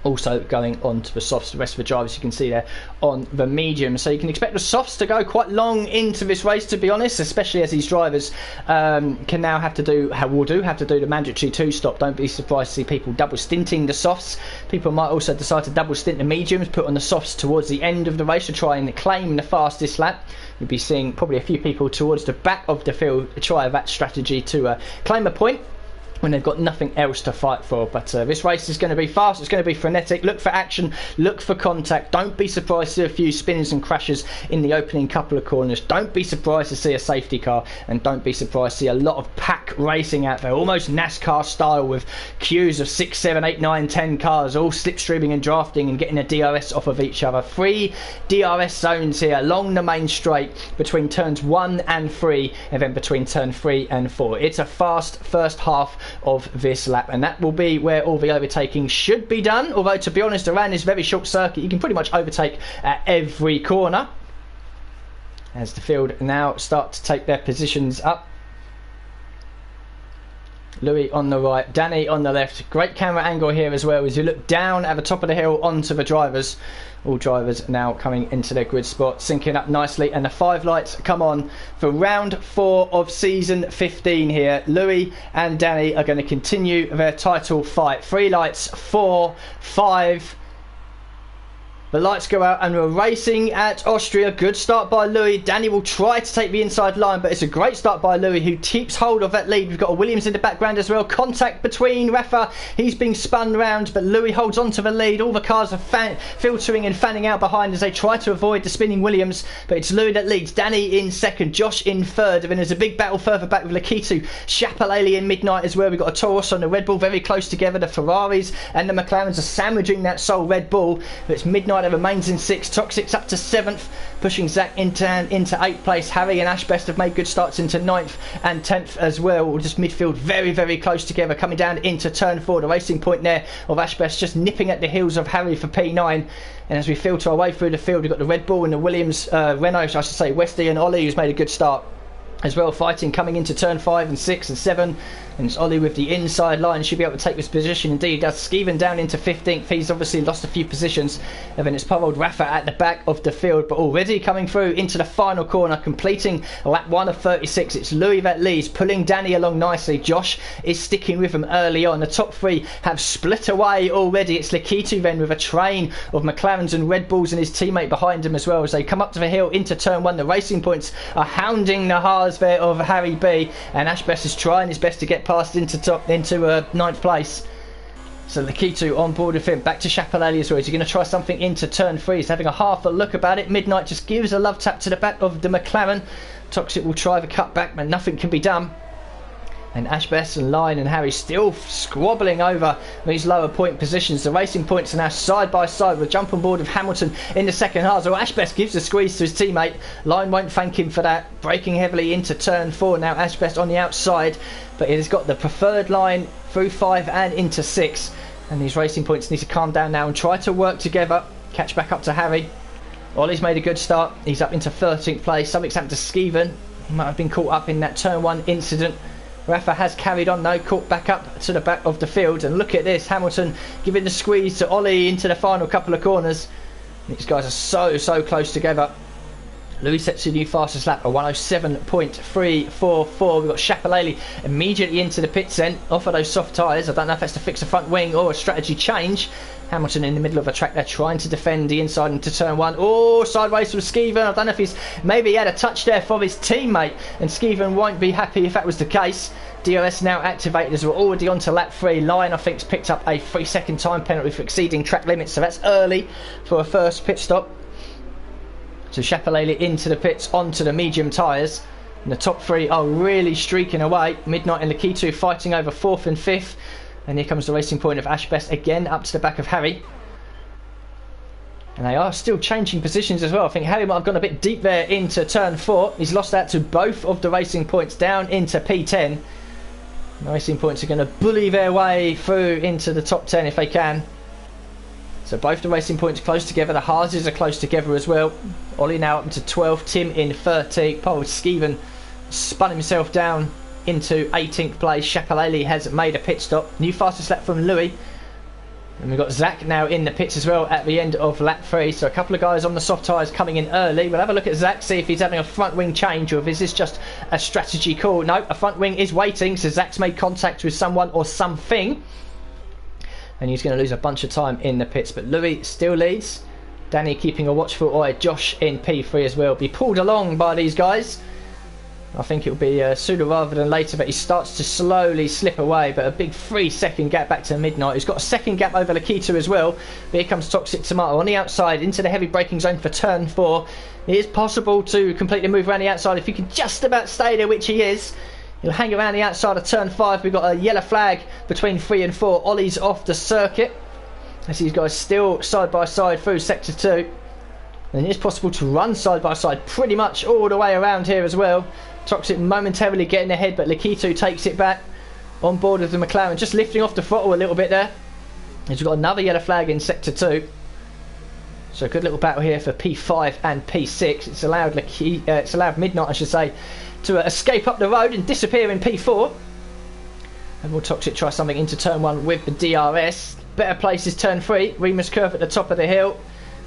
also going on to the softs. The rest of the drivers you can see there on the medium, so you can expect the softs to go quite long into this race, to be honest, especially as these drivers can now have to do the mandatory 2-stop. Don't be surprised to see people double stinting the softs. People might also decide to double stint the mediums, put on the softs towards the end of the race to try and claim the fastest lap. You'll be seeing probably a few people towards the back of the field try that strategy to claim a point when they've got nothing else to fight for. But this race is going to be fast, it's going to be frenetic. Look for action, look for contact. Don't be surprised to see a few spins and crashes in the opening couple of corners. Don't be surprised to see a safety car, and don't be surprised to see a lot of pack racing out there, almost NASCAR style, with queues of 6, 7, 8, 9, 10 cars all slipstreaming and drafting and getting a DRS off of each other. 3 DRS zones here along the main straight between turns 1 and 3, and then between turn 3 and 4. It's a fast first half of this lap, and that will be where all the overtaking should be done. Although, to be honest, around this very short circuit you can pretty much overtake at every corner, as the field now start to take their positions up. Louis on the right, Danny on the left. Great camera angle here as well as you look down at the top of the hill onto the drivers. All drivers now coming into their grid spot, syncing up nicely, and the 5 lights come on for round 4 of season 15 here. Louis and Danny are going to continue their title fight. 3 lights, 4, 5. The lights go out and we're racing at Austria. Good start by Louis. Danny will try to take the inside line, but it's a great start by Louis, who keeps hold of that lead. We've got a Williams in the background as well. Contact between Rafa. He's being spun round, but Louis holds on to the lead. All the cars are filtering and fanning out behind as they try to avoid the spinning Williams, but it's Louis that leads. Danny in second, Josh in third, and then there's a big battle further back with Lakitu Chapelele in Midnight as well. We've got a Taurus on the Red Bull very close together. The Ferraris and the McLarens are sandwiching that sole Red Bull, but it's Midnight that remains in 6th. Toxic's up to 7th, pushing Zach into 8th place. Harry and Ashbest have made good starts into 9th and 10th as well. Just midfield very, very close together, coming down into turn 4. The racing point there of Ashbest just nipping at the heels of Harry for P9. And as we filter our way through the field, we've got the Red Bull and the Williams, Renault, I should say, Westy and Ollie, who's made a good start. as well, fighting coming into turn 5 and 6 and 7, and it's Ollie with the inside line, should be able to take this position. Indeed he does. Skeven down into 15th, he's obviously lost a few positions, and then it's poor old Rafa at the back of the field, but already coming through into the final corner, completing lap 1 of 36. It's Louis that leads, pulling Danny along nicely. Josh is sticking with him early on. The top 3 have split away already. It's Lakitu then with a train of McLarens and Red Bulls and his teammate behind him as well, as they come up to the hill into turn 1. The Racing Points are hounding the Haas there of Harry B, and Ashbest is trying his best to get past into 9th place. So Lakitu on board with him. Back to Chapelali as well. Is he going to try something into turn 3? He's having a half a look about it. Midnight just gives a love tap to the back of the McLaren. Toxic will try the cut back, but nothing can be done. And Ashbest and Lyon and Harry still squabbling over these lower point positions. The Racing Points are now side by side with jump on board of Hamilton in the second half. So Ashbest gives a squeeze to his teammate. Lyon won't thank him for that. Braking heavily into turn 4. Now Ashbest on the outside, but it has got the preferred line through 5 and into 6. And these Racing Points need to calm down now and try to work together. Catch back up to Harry. Ollie's made a good start. He's up into 13th place. Something's happened to Skeven. He might have been caught up in that turn 1 incident. Rafa has carried on though, caught back up to the back of the field, and look at this, Hamilton giving the squeeze to Ollie into the final couple of corners. These guys are so close together. Louis sets a new fastest lap, a 107.344. We've got Chapelali immediately into the pits then, off of those soft tyres. I don't know if that's to fix a front wing or a strategy change. Hamilton in the middle of a track there, trying to defend the inside into turn 1. Oh, sideways from Skeven. I don't know if he's maybe had a touch there from his teammate, and Skeven won't be happy if that was the case. DRS now activated as we're already on to lap 3. Lyon, I think, has picked up a 3-second time penalty for exceeding track limits, so that's early for a first pit stop. So Chapelali into the pits, onto the medium tyres, and the top 3 are really streaking away. Midnight and Lakitu fighting over 4th and 5th. And here comes the Racing Point of Ashbest again up to the back of Harry. And they are still changing positions as well. I think Harry might have gone a bit deep there into turn 4. He's lost out to both of the Racing Points down into P10. The Racing Points are going to bully their way through into the top 10 if they can. So both the Racing Points close together. The Haases are close together as well. Ollie now up into 12. Tim in 13. Paul Skeven spun himself down into 18th place. Chapelali has made a pit stop. New fastest lap from Louis. And we've got Zach now in the pits as well at the end of lap 3. So a couple of guys on the soft tyres coming in early. We'll have a look at Zach, see if he's having a front wing change or if this is just a strategy call. No, a front wing is waiting. So Zach's made contact with someone or something. And he's going to lose a bunch of time in the pits. But Louis still leads. Danny keeping a watchful eye. Josh in P3 as well. Be pulled along by these guys. I think it'll be sooner rather than later, but he starts to slowly slip away. But a big 3-second gap back to Midnight. He's got a second gap over Lakitu as well. But here comes Toxic Tomato on the outside into the heavy braking zone for turn 4. It is possible to completely move around the outside if you can just about stay there, which he is. He'll hang around the outside of turn 5. We've got a yellow flag between 3 and 4. Ollie's off the circuit as these guys still side by side through sector 2. And it is possible to run side by side pretty much all the way around here as well. Toxic momentarily getting ahead, but Lakitu takes it back on board with the McLaren, just lifting off the throttle a little bit there. He's got another yellow flag in sector 2. So a good little battle here for P5 and P6. It's allowed Midnight, I should say, to escape up the road and disappear in P4. And will Toxic try something into turn 1 with the DRS. Better place is turn 3. Remus curve at the top of the hill.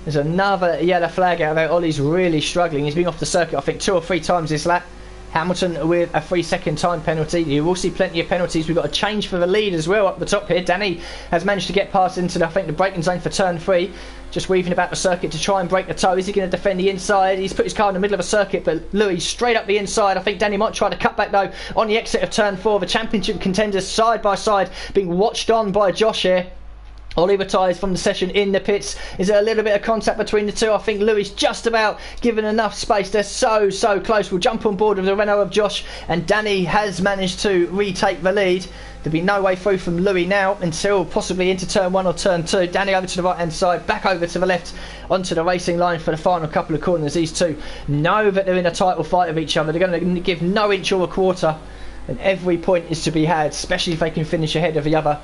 There's another yellow flag out there. Ollie's really struggling. He's been off the circuit, I think, 2 or 3 times this lap. Hamilton with a 3-second time penalty. You will see plenty of penalties. We've got a change for the lead as well up the top here. Danny has managed to get past into I think the braking zone for turn 3. Just weaving about the circuit to try and break the toe. Is he going to defend the inside? He's put his car in the middle of a circuit, but Louis straight up the inside. I think Danny might try to cut back though on the exit of turn 4. The championship contenders side by side being watched on by Josh here. Ollie retires from the session in the pits. Is there a little bit of contact between the two? I think Louis just about given enough space. They're so close. We'll jump on board with the Renault of Josh, and Danny has managed to retake the lead. There'll be no way through from Louis now until possibly into turn 1 or turn 2. Danny over to the right hand side, back over to the left onto the racing line for the final couple of corners. These two know that they're in a title fight with each other. They're going to give no inch or a quarter, and every point is to be had, especially if they can finish ahead of the other.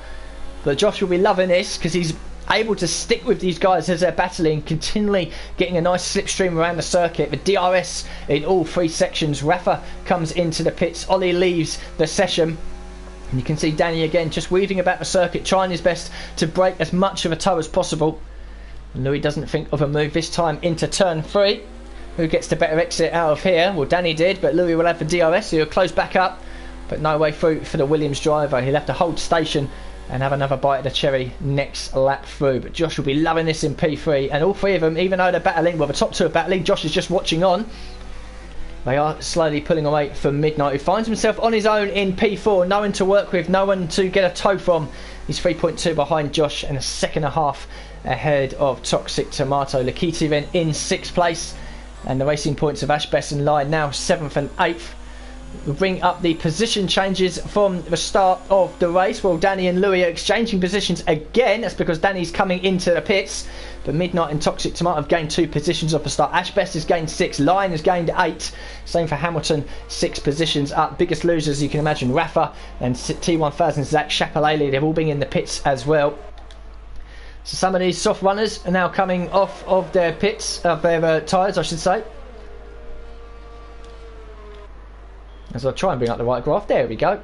But Josh will be loving this because he's able to stick with these guys as they're battling, continually getting a nice slipstream around the circuit. The DRS in all 3 sections. Rafa comes into the pits. Ollie leaves the session. And you can see Danny again just weaving about the circuit, trying his best to break as much of a toe as possible. And Louis doesn't think of a move this time into turn 3. Who gets the better exit out of here? Well, Danny did, but Louis will have the DRS. He'll close back up, but no way through for the Williams driver. He'll have to hold station and have another bite of the cherry next lap through. But Josh will be loving this in P3, and all 3 of them, even though they're battling, well, the top 2 are battling, Josh is just watching on. They are slowly pulling away from Midnight, who finds himself on his own in P4. No one to work with, no one to get a toe from. He's 3.2 behind Josh and a second and a half ahead of Toxic Tomato. Lakiti then in 6th place, and the racing points of Ashbest and Line now 7th and 8th. We'll bring up the position changes from the start of the race. Well, Danny and Louis are exchanging positions again. That's because Danny's coming into the pits. But Midnight and Toxic Tomato have gained 2 positions off the start. Ashbest has gained 6. Lion has gained 8. Same for Hamilton, 6 positions up. Biggest losers, you can imagine, Rafa and T1000 Zach Chapalele. They've all been in the pits as well. So some of these soft runners are now coming off of their pits, of their tyres, I should say. As I try and bring up the right graph, there we go.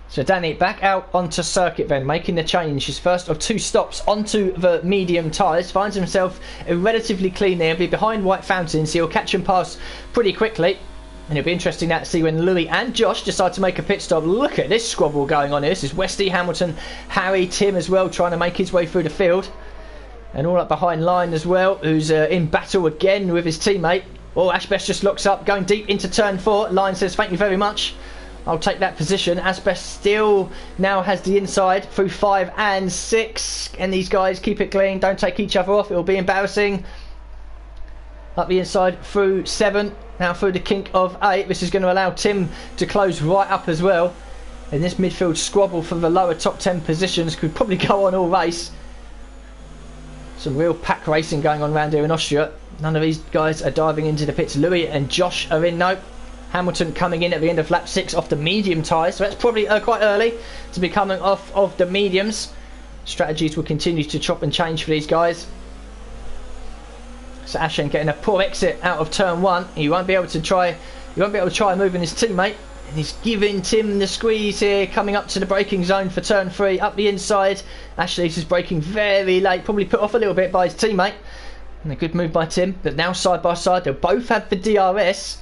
So Danny back out onto circuit then, making the change. His first of 2 stops onto the medium tyres. Finds himself relatively clean there. He'll be behind White Fountain, so he'll catch and pass pretty quickly. And it'll be interesting now to see when Louis and Josh decide to make a pit stop. Look at this squabble going on here. This is Westy, Hamilton, Harry, Tim as well, trying to make his way through the field. And all up behind Line as well, who's in battle again with his teammate. Oh, Ashbest just locks up, going deep into turn 4. Line says, thank you very much. I'll take that position. Ashbest still now has the inside through 5 and 6. And these guys keep it clean, don't take each other off. It'll be embarrassing. Up the inside through 7. Now through the kink of 8. This is going to allow Tim to close right up as well. And this midfield squabble for the lower top 10 positions could probably go on all race. Some real pack racing going on around here in Austria. None of these guys are diving into the pits. Louis and Josh are in now. Hamilton coming in at the end of lap 6 off the medium tyres. So that's probably quite early to be coming off of the mediums. Strategies will continue to chop and change for these guys. So Ashen getting a poor exit out of turn 1. He won't be able to try moving his teammate. And he's giving Tim the squeeze here, coming up to the braking zone for turn 3. Up the inside. Ashley's is braking very late, probably put off a little bit by his teammate. And a good move by Tim, but now side by side. They'll both have the DRS.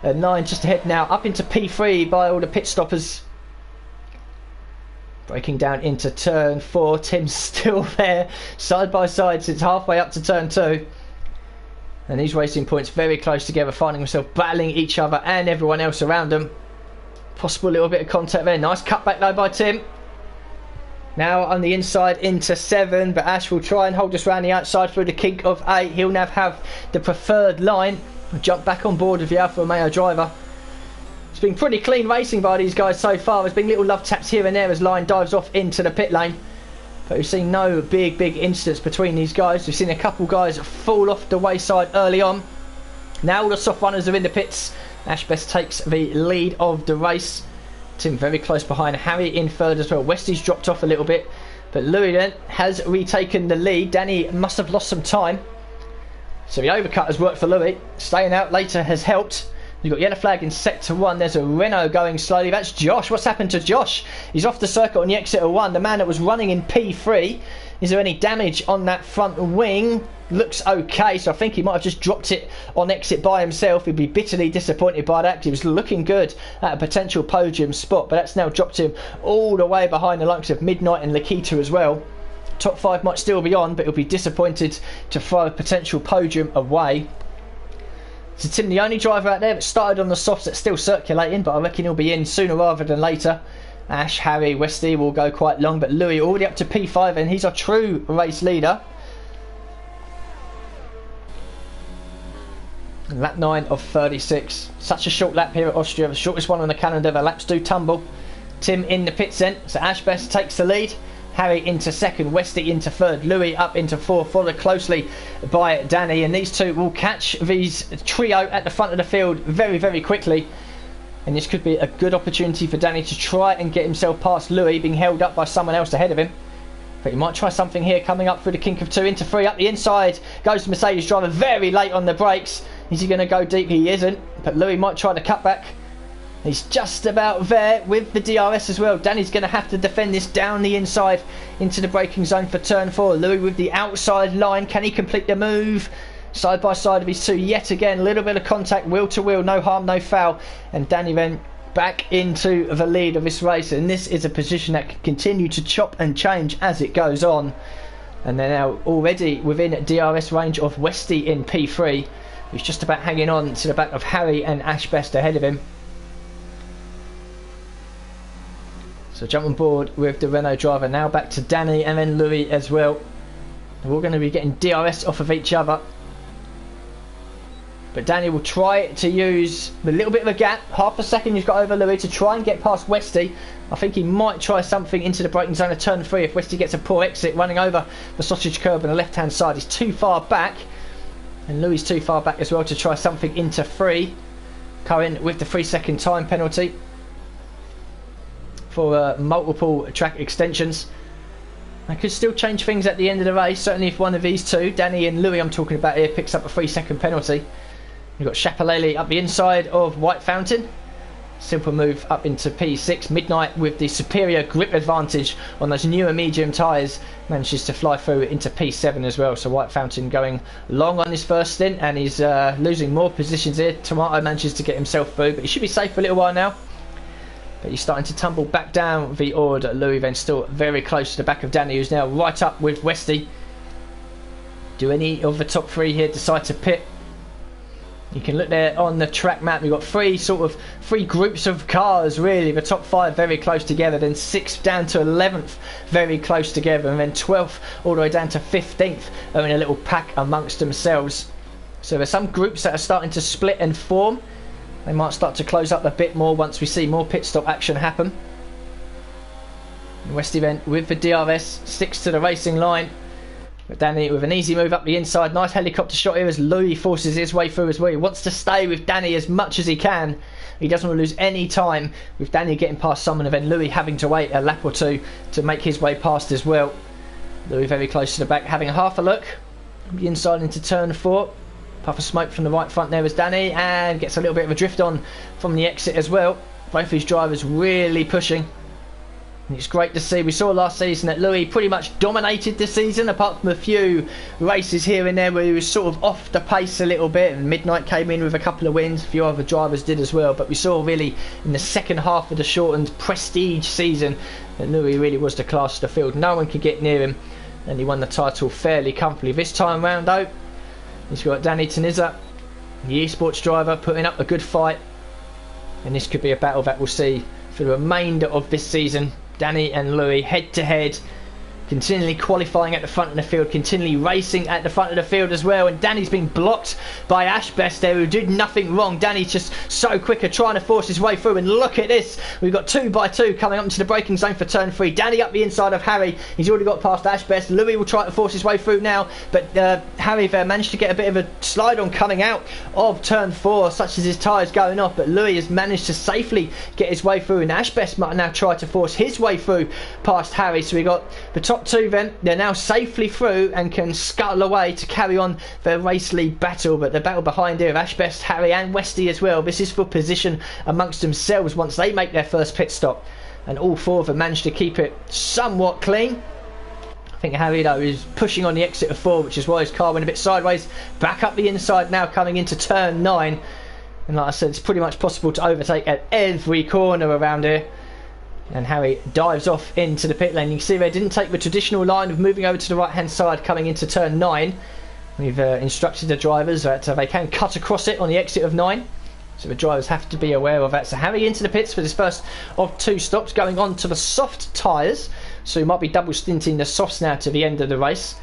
9 just ahead now, up into P3 by all the pit stoppers. Breaking down into turn 4. Tim's still there, side by side since halfway up to turn 2. And these racing points very close together, finding themselves battling each other and everyone else around them. Possible little bit of contact there. Nice cutback though by Tim. Now on the inside into 7, but Ash will try and hold us around the outside through the kink of 8. He'll now have the preferred line. Jump back on board with the Alfa Romeo driver. It's been pretty clean racing by these guys so far. There's been little love taps here and there as Line dives off into the pit lane. But we've seen no big incidents between these guys. We've seen a couple guys fall off the wayside early on. Now all the soft runners are in the pits. Ashbest takes the lead of the race. Tim very close behind. Harry in third as well. Westy's dropped off a little bit. But Louis then has retaken the lead. Danny must have lost some time. So the overcut has worked for Louis. Staying out later has helped. You've got yellow flag in sector 1. There's a Renault going slowly. That's Josh. What's happened to Josh? He's off the circuit on the exit of 1. The man that was running in P3. Is there any damage on that front wing? Looks okay. So I think he might have just dropped it on exit by himself. He'd be bitterly disappointed by that. He was looking good at a potential podium spot. But that's now dropped him all the way behind the likes of Midnight and Lakita as well. Top 5 might still be on, but he'll be disappointed to throw a potential podium away. So Tim, the only driver out there that started on the softs that's still circulating, but I reckon he'll be in sooner rather than later. Ash, Harry, Westy will go quite long, but Louis already up to P5 and he's our true race leader. And lap 9 of 36. Such a short lap here at Austria, the shortest one on the calendar. The laps do tumble. Tim in the pits then, so Ashbest takes the lead. Harry into second, Westy into third, Louis up into fourth, followed closely by Danny, and these two will catch these trio at the front of the field very quickly. And this could be a good opportunity for Danny to try and get himself past Louis, being held up by someone else ahead of him. But he might try something here, coming up through the kink of two into three, up the inside goes the Mercedes driver, very late on the brakes. Is he going to go deep? He isn't, but Louis might try the cutback. He's just about there with the DRS as well. Danny's going to have to defend this down the inside into the braking zone for turn 4. Louis with the outside line, can he complete the move? Side by side of his two yet again, a little bit of contact, wheel to wheel, no harm, no foul, and Danny then back into the lead of this race, and this is a position that can continue to chop and change as it goes on. And they're now already within DRS range of Westy in P3, who's just about hanging on to the back of Harry and Ash Best ahead of him. So jump on board with the Renault driver, now back to Danny and then Louis as well. We're all going to be getting DRS off of each other. But Danny will try to use a little bit of a gap, half a second he's got over Louis to try and get past Westy. I think he might try something into the braking zone of turn 3 if Westy gets a poor exit, running over the sausage curb on the left hand side. He's too far back, and Louis too far back as well to try something into 3. Curran with the 3-second time penalty for multiple track extensions. I could still change things at the end of the race, certainly if one of these two, Danny and Louis I'm talking about here, picks up a 3-second penalty. You've got Chapelele up the inside of White Fountain. Simple move up into P6. Midnight with the superior grip advantage on those newer medium tyres manages to fly through into P7 as well. So White Fountain going long on his first stint, and he's losing more positions here. Tomato manages to get himself through, but he should be safe for a little while now. But he's starting to tumble back down the order. Louis then still very close to the back of Danny, who's now right up with Westy. Do any of the top 3 here decide to pit? You can look there on the track map. We've got three groups of cars really. The top 5 very close together, then 6th down to 11th very close together, and then 12th all the way down to 15th are in a little pack amongst themselves. So there's some groups that are starting to split and form. They might start to close up a bit more once we see more pit stop action happen. Westy then with the DRS sticks to the racing line. But Danny with an easy move up the inside. Nice helicopter shot here as Louis forces his way through as well. He wants to stay with Danny as much as he can. He doesn't want to lose any time with Danny getting past someone and then Louis having to wait a lap or two to make his way past as well. Louis very close to the back, having a half a look. The inside into turn 4. Puff of smoke from the right front there as Danny, and gets a little bit of a drift on from the exit as well. Both his drivers really pushing. And it's great to see. We saw last season that Louis pretty much dominated the season, apart from a few races here and there where he was sort of off the pace a little bit, and Midnight came in with a couple of wins. A few other drivers did as well, but we saw really in the second half of the shortened prestige season that Louis really was the class of the field. No one could get near him, and he won the title fairly comfortably. This time round though, he's got Danny Taniza, the esports driver, putting up a good fight, and this could be a battle that we'll see for the remainder of this season. Danny and Louis head to head, continually qualifying at the front of the field, continually racing at the front of the field as well. And Danny's been blocked by Ash Best there, who did nothing wrong. Danny's just so quicker, trying to force his way through, and look at this, we've got 2 by 2 coming up into the braking zone for turn 3. Danny up the inside of Harry, he's already got past Ash Best. Louis will try to force his way through now, but Harry there managed to get a bit of a slide on coming out of turn 4, such as his tyres going off, but Louis has managed to safely get his way through, and Ash Best might now try to force his way through past Harry. So we got the top 2 then, they're now safely through and can scuttle away to carry on their race lead battle. But the battle behind here of Ash Best, Harry and Westy as well, this is for position amongst themselves once they make their first pit stop, and all 4 of them managed to keep it somewhat clean. I think Harry though is pushing on the exit of 4, which is why his car went a bit sideways. Back up the inside now, coming into turn 9, and like I said, it's pretty much possible to overtake at every corner around here. And Harry dives off into the pit lane. You can see they didn't take the traditional line of moving over to the right hand side coming into turn 9. We've instructed the drivers that they can cut across it on the exit of 9, so the drivers have to be aware of that. So Harry into the pits for this first of 2 stops, going on to the soft tyres, so he might be double stinting the softs now to the end of the race.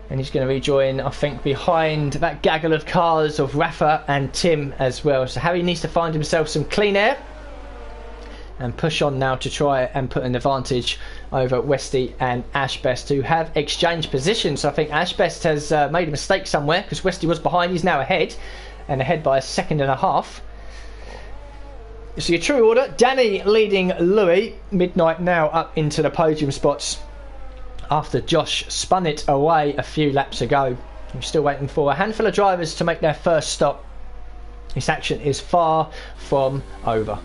And he's going to rejoin, I think, behind that gaggle of cars of Rafa and Tim as well. So Harry needs to find himself some clean air and push on now to try and put an advantage over Westy and Ash Best, who have exchanged positions. So I think Ash Best has made a mistake somewhere, because Westy was behind, he's now ahead, and ahead by 1.5 seconds. So your true order, Danny leading Louis, Midnight now up into the podium spots. after Josh spun it away a few laps ago. We're still waiting for a handful of drivers to make their first stop. This action is far from over.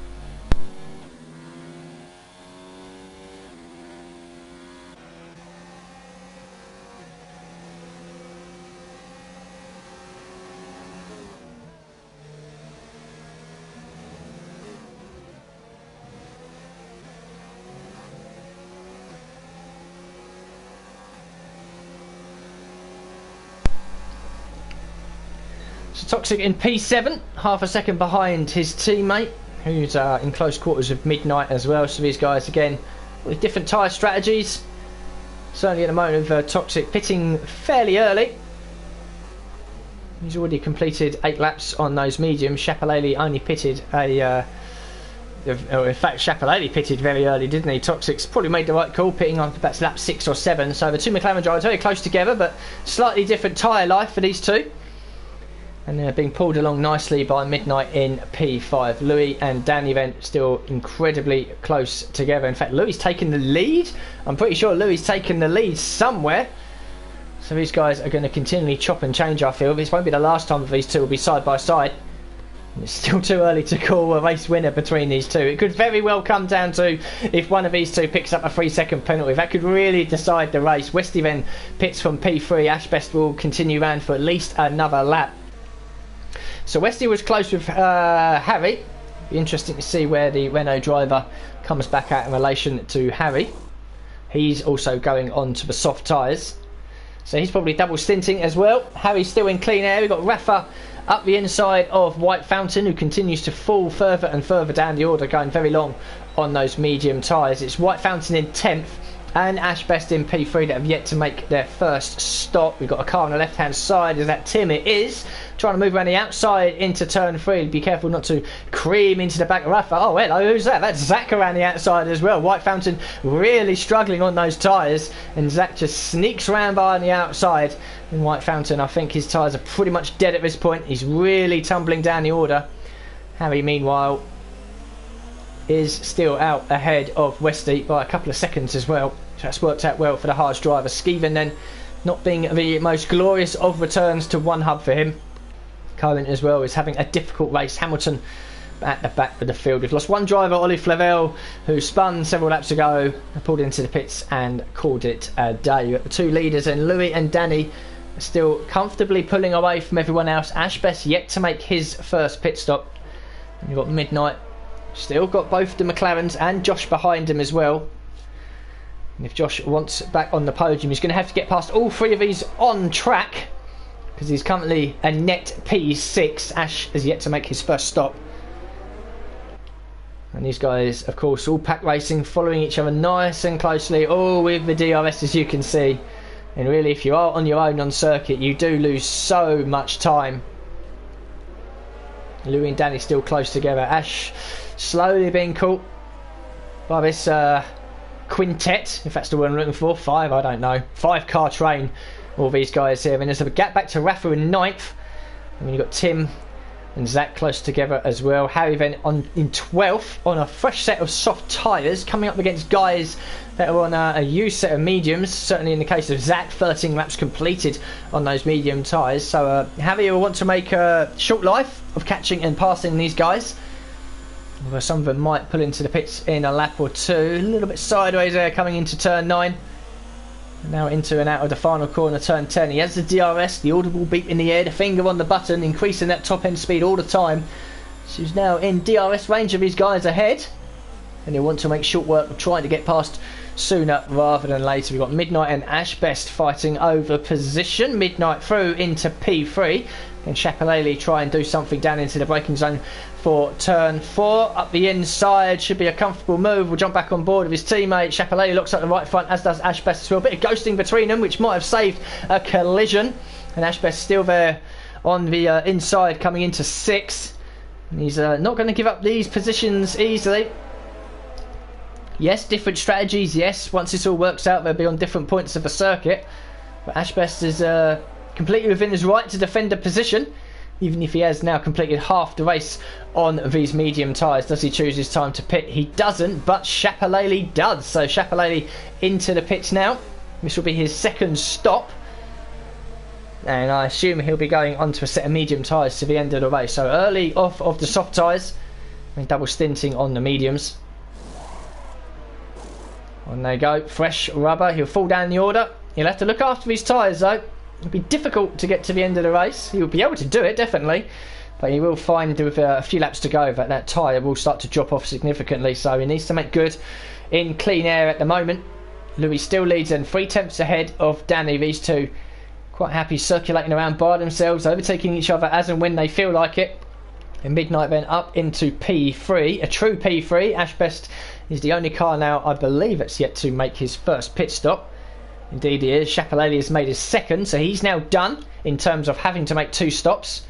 Toxic in P7, half a second behind his teammate, who's in close quarters with Midnight as well. So these guys, again, with different tyre strategies. Certainly at the moment of Toxic pitting fairly early. He's already completed 8 laps on those mediums. Shapalele only pitted in fact, Shapalele pitted very early, didn't he? Toxic's probably made the right call, pitting on that's lap 6 or 7. So the two McLaren drivers very close together, but slightly different tyre life for these two. And they're being pulled along nicely by Midnight in P5. Louis and Danny then still incredibly close together. In fact, Louis taken the lead. I'm pretty sure Louis taken the lead somewhere. So these guys are going to continually chop and change, I feel. This won't be the last time that these two will be side by side. And it's still too early to call a race winner between these two. It could very well come down to if one of these two picks up a 3-second penalty. That could really decide the race. Westy then pits from P3. Ashbest will continue round for at least another lap. So Westy was close with Harry. Be interesting to see where the Renault driver comes back out in relation to Harry. He's also going on to the soft tyres, so he's probably double stinting as well. Harry's still in clean air. We've got Rafa up the inside of White Fountain, who continues to fall further and further down the order, going very long on those medium tyres. It's White Fountain in 10th and Ashbest in P3 that have yet to make their first stop. We've got a car on the left hand side. Is that Tim? It is. Trying to move around the outside into turn 3. Be careful not to cream into the back of Rafa. Oh, hello, who's that? That's Zach around the outside as well. White Fountain really struggling on those tyres, and Zach just sneaks around by on the outside. And White Fountain, I think his tyres are pretty much dead at this point. He's really tumbling down the order. Harry, meanwhile, is still out ahead of Westy by a couple of seconds as well. So that's worked out well for the Haas driver. Skeven then not being the most glorious of returns to one hub for him. Cohen as well is having a difficult race. Hamilton at the back of the field. We've lost one driver, Ollie Flavel, who spun several laps ago, pulled into the pits and called it a day. We've got the two leaders, and Louis and Danny are still comfortably pulling away from everyone else. Ashbest yet to make his first pit stop. And you've got Midnight, still got both the McLarens and Josh behind him as well. And if Josh wants back on the podium, he's going to have to get past all three of these on track, because he's currently a net P6. Ash has yet to make his first stop. And these guys, of course, all pack racing, following each other nice and closely, all with the DRS, as you can see. And really, if you are on your own on circuit, you do lose so much time. Louis and Danny still close together. Ash slowly being caught by this quintet, if that's the word I'm looking for. 5, I don't know. 5-car train, all these guys here. And there's a gap back to Rafa in 9th. And then you've got Tim and Zach close together as well. Harry then in 12th on a fresh set of soft tyres, coming up against guys that are on a used set of mediums. Certainly in the case of Zach, 13 laps completed on those medium tyres. So Harry will want to make a short life of catching and passing these guys. Although some of them might pull into the pits in a lap or two. A little bit sideways there coming into turn 9. Now into and out of the final corner, turn 10. He has the DRS, the audible beep in the air, the finger on the button, increasing that top end speed all the time. So he's now in DRS range of his guys ahead. And he'll want to make short work of trying to get past sooner rather than later. We've got Midnight and Ashbest fighting over position. Midnight through into P3. And Shapalele try and do something down into the braking zone for turn 4. Up the inside, should be a comfortable move. We'll jump back on board with his teammate. Shapalele looks at the right front, as does Ashbest as well. A bit of ghosting between them, which might have saved a collision. And Ashbest still there on the inside, coming into 6th. And he's not going to give up these positions easily. Yes, different strategies, yes. Once this all works out, they'll be on different points of the circuit. But Ashbest is completely within his right to defend a position, even if he has now completed half the race on these medium tyres. Does he choose his time to pit? He doesn't, but Shapalele does. So Shapalele into the pits now. This will be his second stop. And I assume he'll be going onto a set of medium tyres to the end of the race. So early off of the soft tyres and double stinting on the mediums. On they go, fresh rubber. He'll fall down the order. He'll have to look after his tyres though. It'll be difficult to get to the end of the race. He'll be able to do it, definitely. But he will find with a few laps to go that tyre will start to drop off significantly. So he needs to make good in clean air at the moment. Louis still leads and 3/10 ahead of Danny. These two quite happy circulating around by themselves, overtaking each other as and when they feel like it. And Midnight then up into P3, a true P3. Ashbest is the only car now, I believe, that's yet to make his first pit stop. Indeed he is. Chapelele has made his second, so he's now done in terms of having to make 2 stops.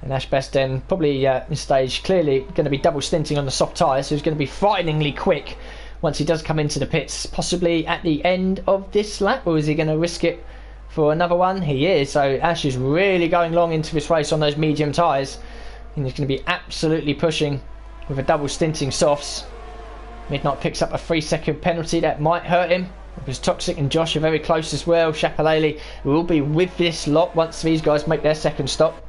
And Ashbest then probably this stage clearly going to be double stinting on the soft tyres, so he's going to be frighteningly quick once he does come into the pits, possibly at the end of this lap, or is he going to risk it for another one? He is. So Ash is really going long into this race on those medium tyres, and he's going to be absolutely pushing with a double stinting softs. Midnight picks up a 3-second penalty that might hurt him, because Toxic and Josh are very close as well. Chapelele will be with this lot once these guys make their second stop.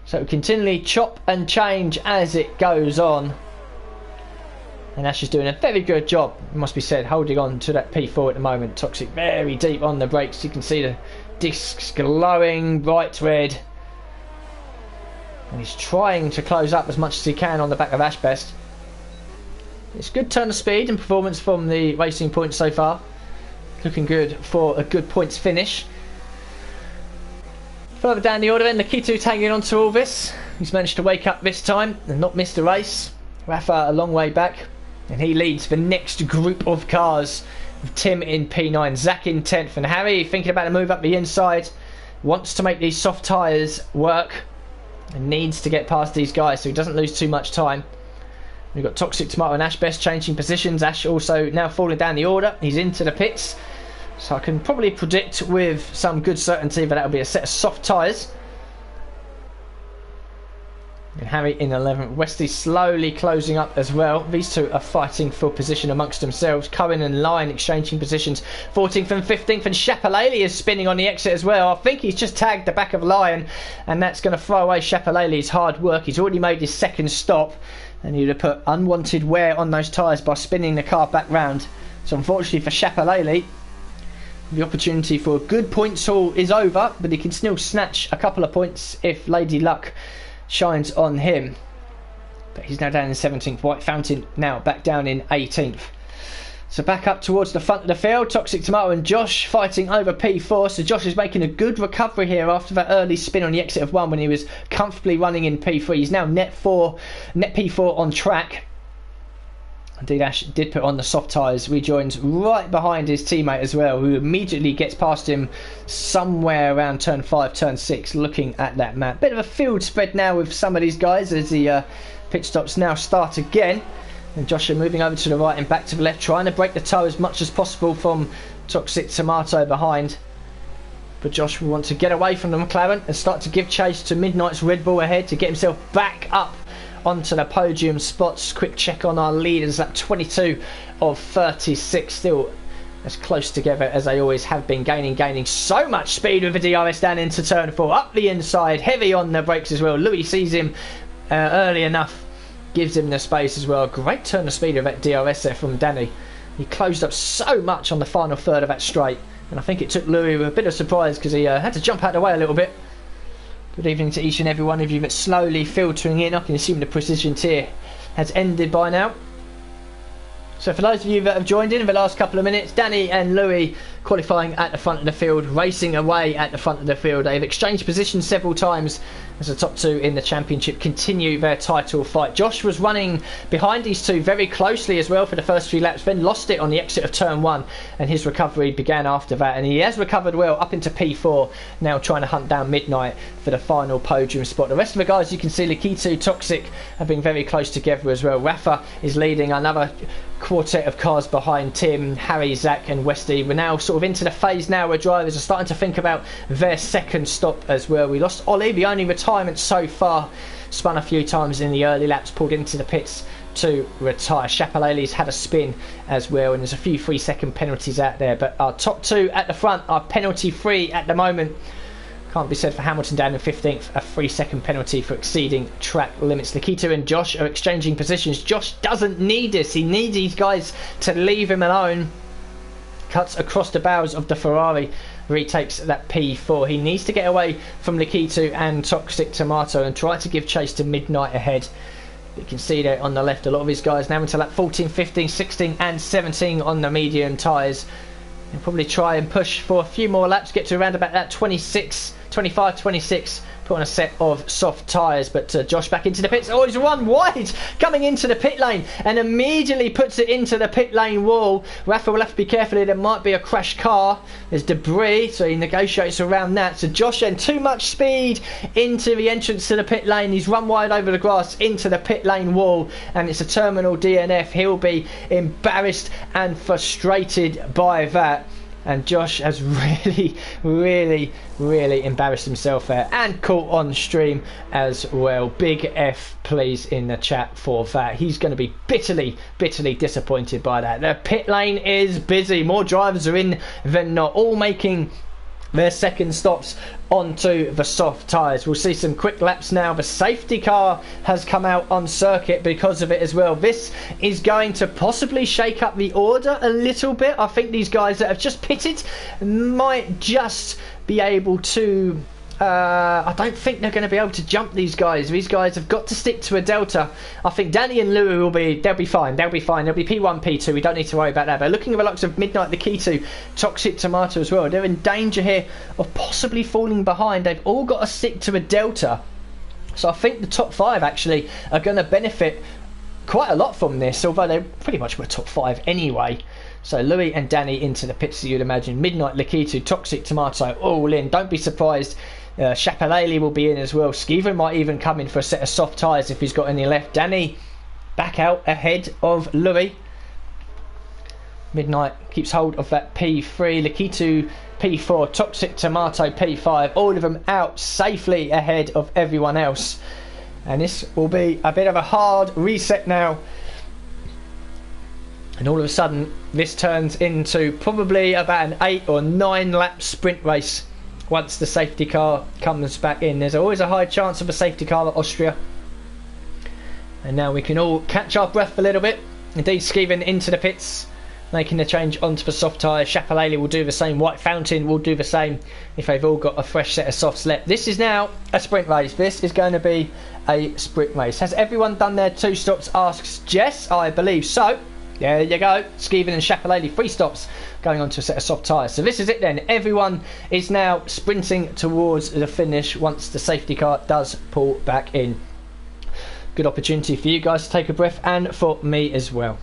So continually chop and change as it goes on. And Ash is doing a very good job, it must be said, holding on to that P4 at the moment. Toxic very deep on the brakes. You can see the discs glowing bright red. And he's trying to close up as much as he can on the back of Ashbest. It's good turn of speed and performance from the Racing Point so far. Looking good for a good points finish. Further down the order then, Nikitu's hanging on to all this. He's managed to wake up this time and not miss the race. Rafa a long way back, and he leads the next group of cars with Tim in P9, Zach in 10th, and Harry thinking about a move up the inside, wants to make these soft tyres work and needs to get past these guys so he doesn't lose too much time. We've got Toxic, Tomato and Ashbest changing positions. Ash also now falling down the order. He's into the pits, so I can probably predict with some good certainty that that'll be a set of soft tyres. And Harry in 11th. Westy slowly closing up as well. These two are fighting for position amongst themselves. Cohen and Lyon exchanging positions. 14th and 15th. And Chapelele is spinning on the exit as well. I think he's just tagged the back of Lyon, and that's going to throw away Chapelele's hard work. He's already made his second stop, and he'd have put unwanted wear on those tyres by spinning the car back round. So unfortunately for Chapelele, the opportunity for a good points haul is over, but he can still snatch a couple of points if Lady Luck shines on him. But he's now down in 17th. White Fountain now back down in 18th. So back up towards the front of the field. Toxic Tomato and Josh fighting over P4. So Josh is making a good recovery here after that early spin on the exit of 1 when he was comfortably running in P3. He's now net P4 on track. Indeed, Ash did put on the soft tyres, rejoins right behind his teammate as well, who immediately gets past him somewhere around turn 5, turn 6, looking at that map. Bit of a field spread now with some of these guys as the pit stops now start again. And Joshua moving over to the right and back to the left, trying to break the toe as much as possible from Toxic Tomato behind. But Josh will want to get away from the McLaren and start to give chase to Midnight's Red Bull ahead to get himself back up onto the podium spots. Quick check on our leaders at 22 of 36, still as close together as they always have been, gaining so much speed with the DRS down into turn 4, up the inside, heavy on the brakes as well. Louis sees him early enough, gives him the space as well. Great turn of speed of that DRS there from Danny. He closed up so much on the final third of that straight, and I think it took Louis with a bit of surprise because he had to jump out of the way a little bit. Good evening to each and every one of you that's slowly filtering in. I can assume the precision tier has ended by now. So for those of you that have joined in the last couple of minutes, Danny and Louis qualifying at the front of the field, racing away at the front of the field. They've exchanged positions several times as the top two in the championship continue their title fight. Josh was running behind these two very closely as well for the first few laps, then lost it on the exit of turn 1, and his recovery began after that, and he has recovered well up into P4, now trying to hunt down Midnight for the final podium spot. The rest of the guys, you can see Likitu, Toxic have been very close together as well. Rafa is leading another quartet of cars behind Tim, Harry, Zach and Westy. We're now sort of into the phase now where drivers are starting to think about their second stop as well. We lost Ollie, the only retirement so far, spun a few times in the early laps, pulled into the pits to retire. Chapelale's had a spin as well, and there's a few 3-second penalties out there, but our top two at the front are penalty free at the moment. Can't be said for Hamilton down in 15th, a 3-second penalty for exceeding track limits. Nikita and Josh are exchanging positions. Josh doesn't need this, he needs these guys to leave him alone. Cuts across the bows of the Ferrari, retakes that P4. He needs to get away from Nikita and Toxic Tomato and try to give chase to Midnight ahead. You can see there on the left a lot of his guys now into lap 14, 15, 16 and 17 on the medium tyres. He'll probably try and push for a few more laps, get to around about that 25, 26, put on a set of soft tyres. But Josh back into the pits. Oh, he's run wide coming into the pit lane and immediately puts it into the pit lane wall. Rafa will have to be careful here. There might be a crashed car. There's debris, so he negotiates around that. So Josh then too much speed into the entrance to the pit lane. He's run wide over the grass into the pit lane wall, and it's a terminal DNF. He'll be embarrassed and frustrated by that. And Josh has really embarrassed himself there and caught on stream as well. Big F please in the chat for that. He's going to be bitterly disappointed by that. The pit lane is busy. More drivers are in than not, all making their second stops onto the soft tyres. We'll see some quick laps now. The safety car has come out on circuit because of it as well. This is going to possibly shake up the order a little bit. I think these guys that have just pitted might just be able to I don't think they're going to be able to jump these guys. These guys have got to stick to a delta. I think Danny and Louis they'll be fine. They'll be P1, P2. We don't need to worry about that. But looking at the likes of Midnight, the Keto, Toxic Tomato as well, they're in danger here of possibly falling behind. They've all got to stick to a delta. So I think the top 5 actually are going to benefit quite a lot from this, although they pretty much were top 5 anyway. So Louis and Danny into the pits, you'd imagine. Midnight, Lakitu, Toxic Tomato all in. Don't be surprised. Chapelale will be in as well. Skeever might even come in for a set of soft tyres if he's got any left. Danny back out ahead of Louis. Midnight keeps hold of that P3. Lakitu P4. Toxic Tomato P5. All of them out safely ahead of everyone else. And this will be a bit of a hard reset now. And all of a sudden this turns into probably about an 8 or 9 lap sprint race once the safety car comes back in. There's always a high chance of a safety car at Austria. And now we can all catch our breath a little bit. Indeed, Skeeven into the pits, making the change onto the soft tyre. Chapelale will do the same. White Fountain will do the same if they've all got a fresh set of softs left. This is now a sprint race. This is going to be a sprint race. Has everyone done their 2 stops? Asks Jess. I believe so. There you go. Skeeven and Chapelale 3 stops going on to a set of soft tyres. So this is it then. Everyone is now sprinting towards the finish once the safety car does pull back in. Good opportunity for you guys to take a breath and for me as well.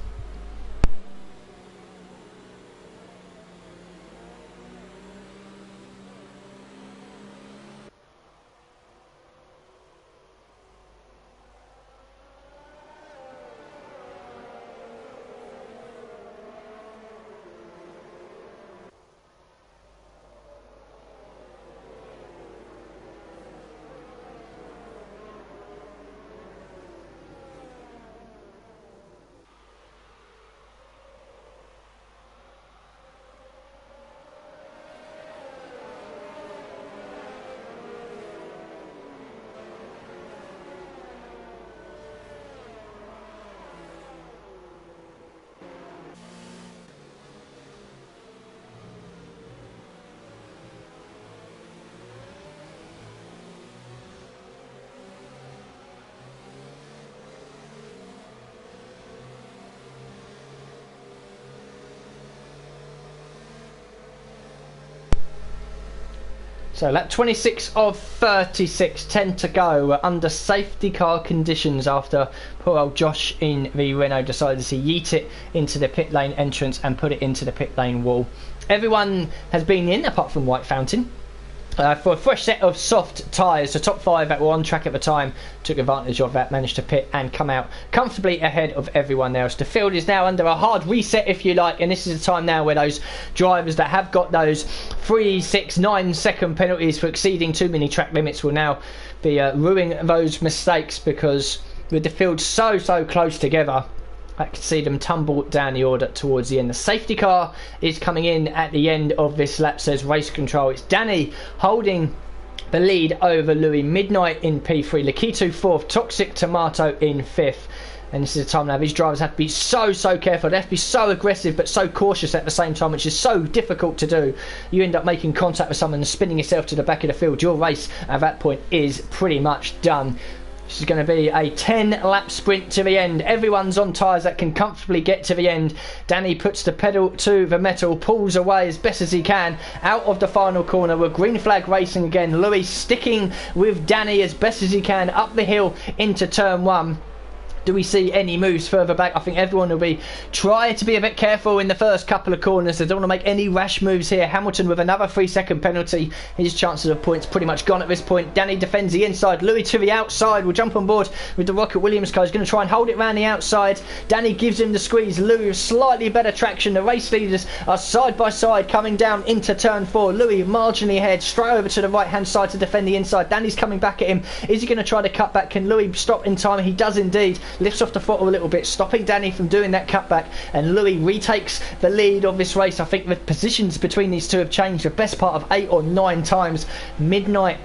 So lap 26 of 36, 10 to go. We're under safety car conditions after poor old Josh in the Renault decided to yeet it into the pit lane entrance and put it into the pit lane wall. Everyone has been in apart from White Fountain. For a fresh set of soft tyres. The top 5 that were on track at the time took advantage of that, managed to pit and come out comfortably ahead of everyone else. The field is now under a hard reset, if you like, and this is the time now where those drivers that have got those 3, 6, 9 second penalties for exceeding too many track limits will now be ruining those mistakes, because with the field so close together, I could see them tumble down the order towards the end. The safety car is coming in at the end of this lap, says race control. It's Danny holding the lead over Louis. Midnight in P3, Lakitu 4th, Toxic Tomato in 5th. And this is a time now these drivers have to be so careful. They have to be so aggressive but so cautious at the same time, which is so difficult to do. You end up making contact with someone and spinning yourself to the back of the field. Your race at that point is pretty much done. This is going to be a 10-lap sprint to the end. Everyone's on tyres that can comfortably get to the end. Danny puts the pedal to the metal, pulls away as best as he can out of the final corner. We're green flag racing again. Louis sticking with Danny as best as he can up the hill into turn 1. Do we see any moves further back? I think everyone will be trying to be a bit careful in the first couple of corners. They don't want to make any rash moves here. Hamilton with another 3-second penalty. His chances of points pretty much gone at this point. Danny defends the inside. Louis to the outside. Will jump on board with the Rocket Williams car. He's going to try and hold it around the outside. Danny gives him the squeeze. Louis with slightly better traction. The race leaders are side by side coming down into turn 4. Louis marginally ahead. Straight over to the right hand side to defend the inside. Danny's coming back at him. Is he going to try to cut back? Can Louis stop in time? He does indeed. Lifts off the throttle a little bit, stopping Danny from doing that cutback, and Louis retakes the lead of this race. I think the positions between these two have changed the best part of 8 or 9 times. Midnight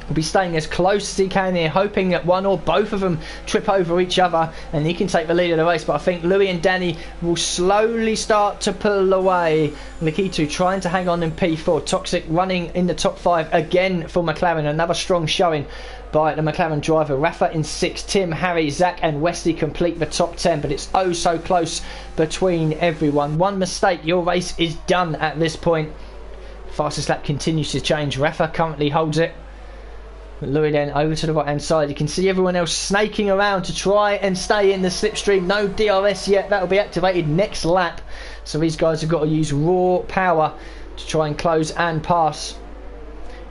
will be staying as close as he can here, hoping that one or both of them trip over each other and he can take the lead of the race. But I think Louis and Danny will slowly start to pull away. Lakitu trying to hang on in P4. Toxic running in the top 5 again for McLaren. Another strong showing by the McLaren driver. Rafa in 6th. Tim, Harry, Zach and Westy complete the top 10, but it's oh so close between everyone. One mistake, your race is done at this point. Fastest lap continues to change. Rafa currently holds it. Louis then over to the right hand side. You can see everyone else snaking around to try and stay in the slipstream. No DRS yet. That will be activated next lap. So these guys have got to use raw power to try and close and pass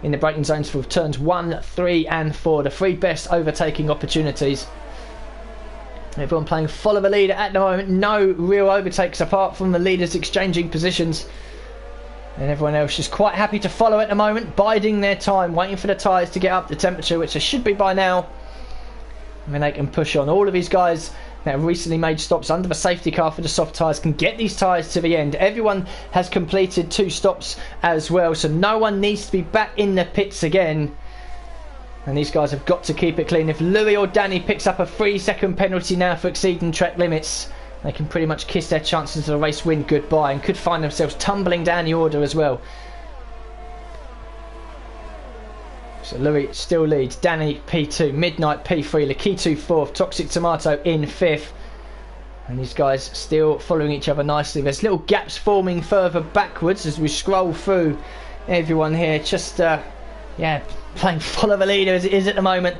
in the braking zones for turns 1, 3 and 4. The 3 best overtaking opportunities. Everyone playing follow the leader at the moment. No real overtakes apart from the leaders exchanging positions. And everyone else is quite happy to follow at the moment, biding their time, waiting for the tyres to get up the temperature, which they should be by now. And then they can push on. All of these guys that have recently made stops under the safety car for the soft tyres can get these tyres to the end. Everyone has completed 2 stops as well, so no one needs to be back in the pits again. And these guys have got to keep it clean. If Louis or Danny picks up a 3-second penalty now for exceeding track limits, they can pretty much kiss their chances of the race win goodbye and could find themselves tumbling down the order as well. So Louis still leads. Danny P2, Midnight P3, Lakitu 4th, Toxic Tomato in 5th. And these guys still following each other nicely. There's little gaps forming further backwards as we scroll through everyone here. Just, yeah, playing follow the leader as it is at the moment.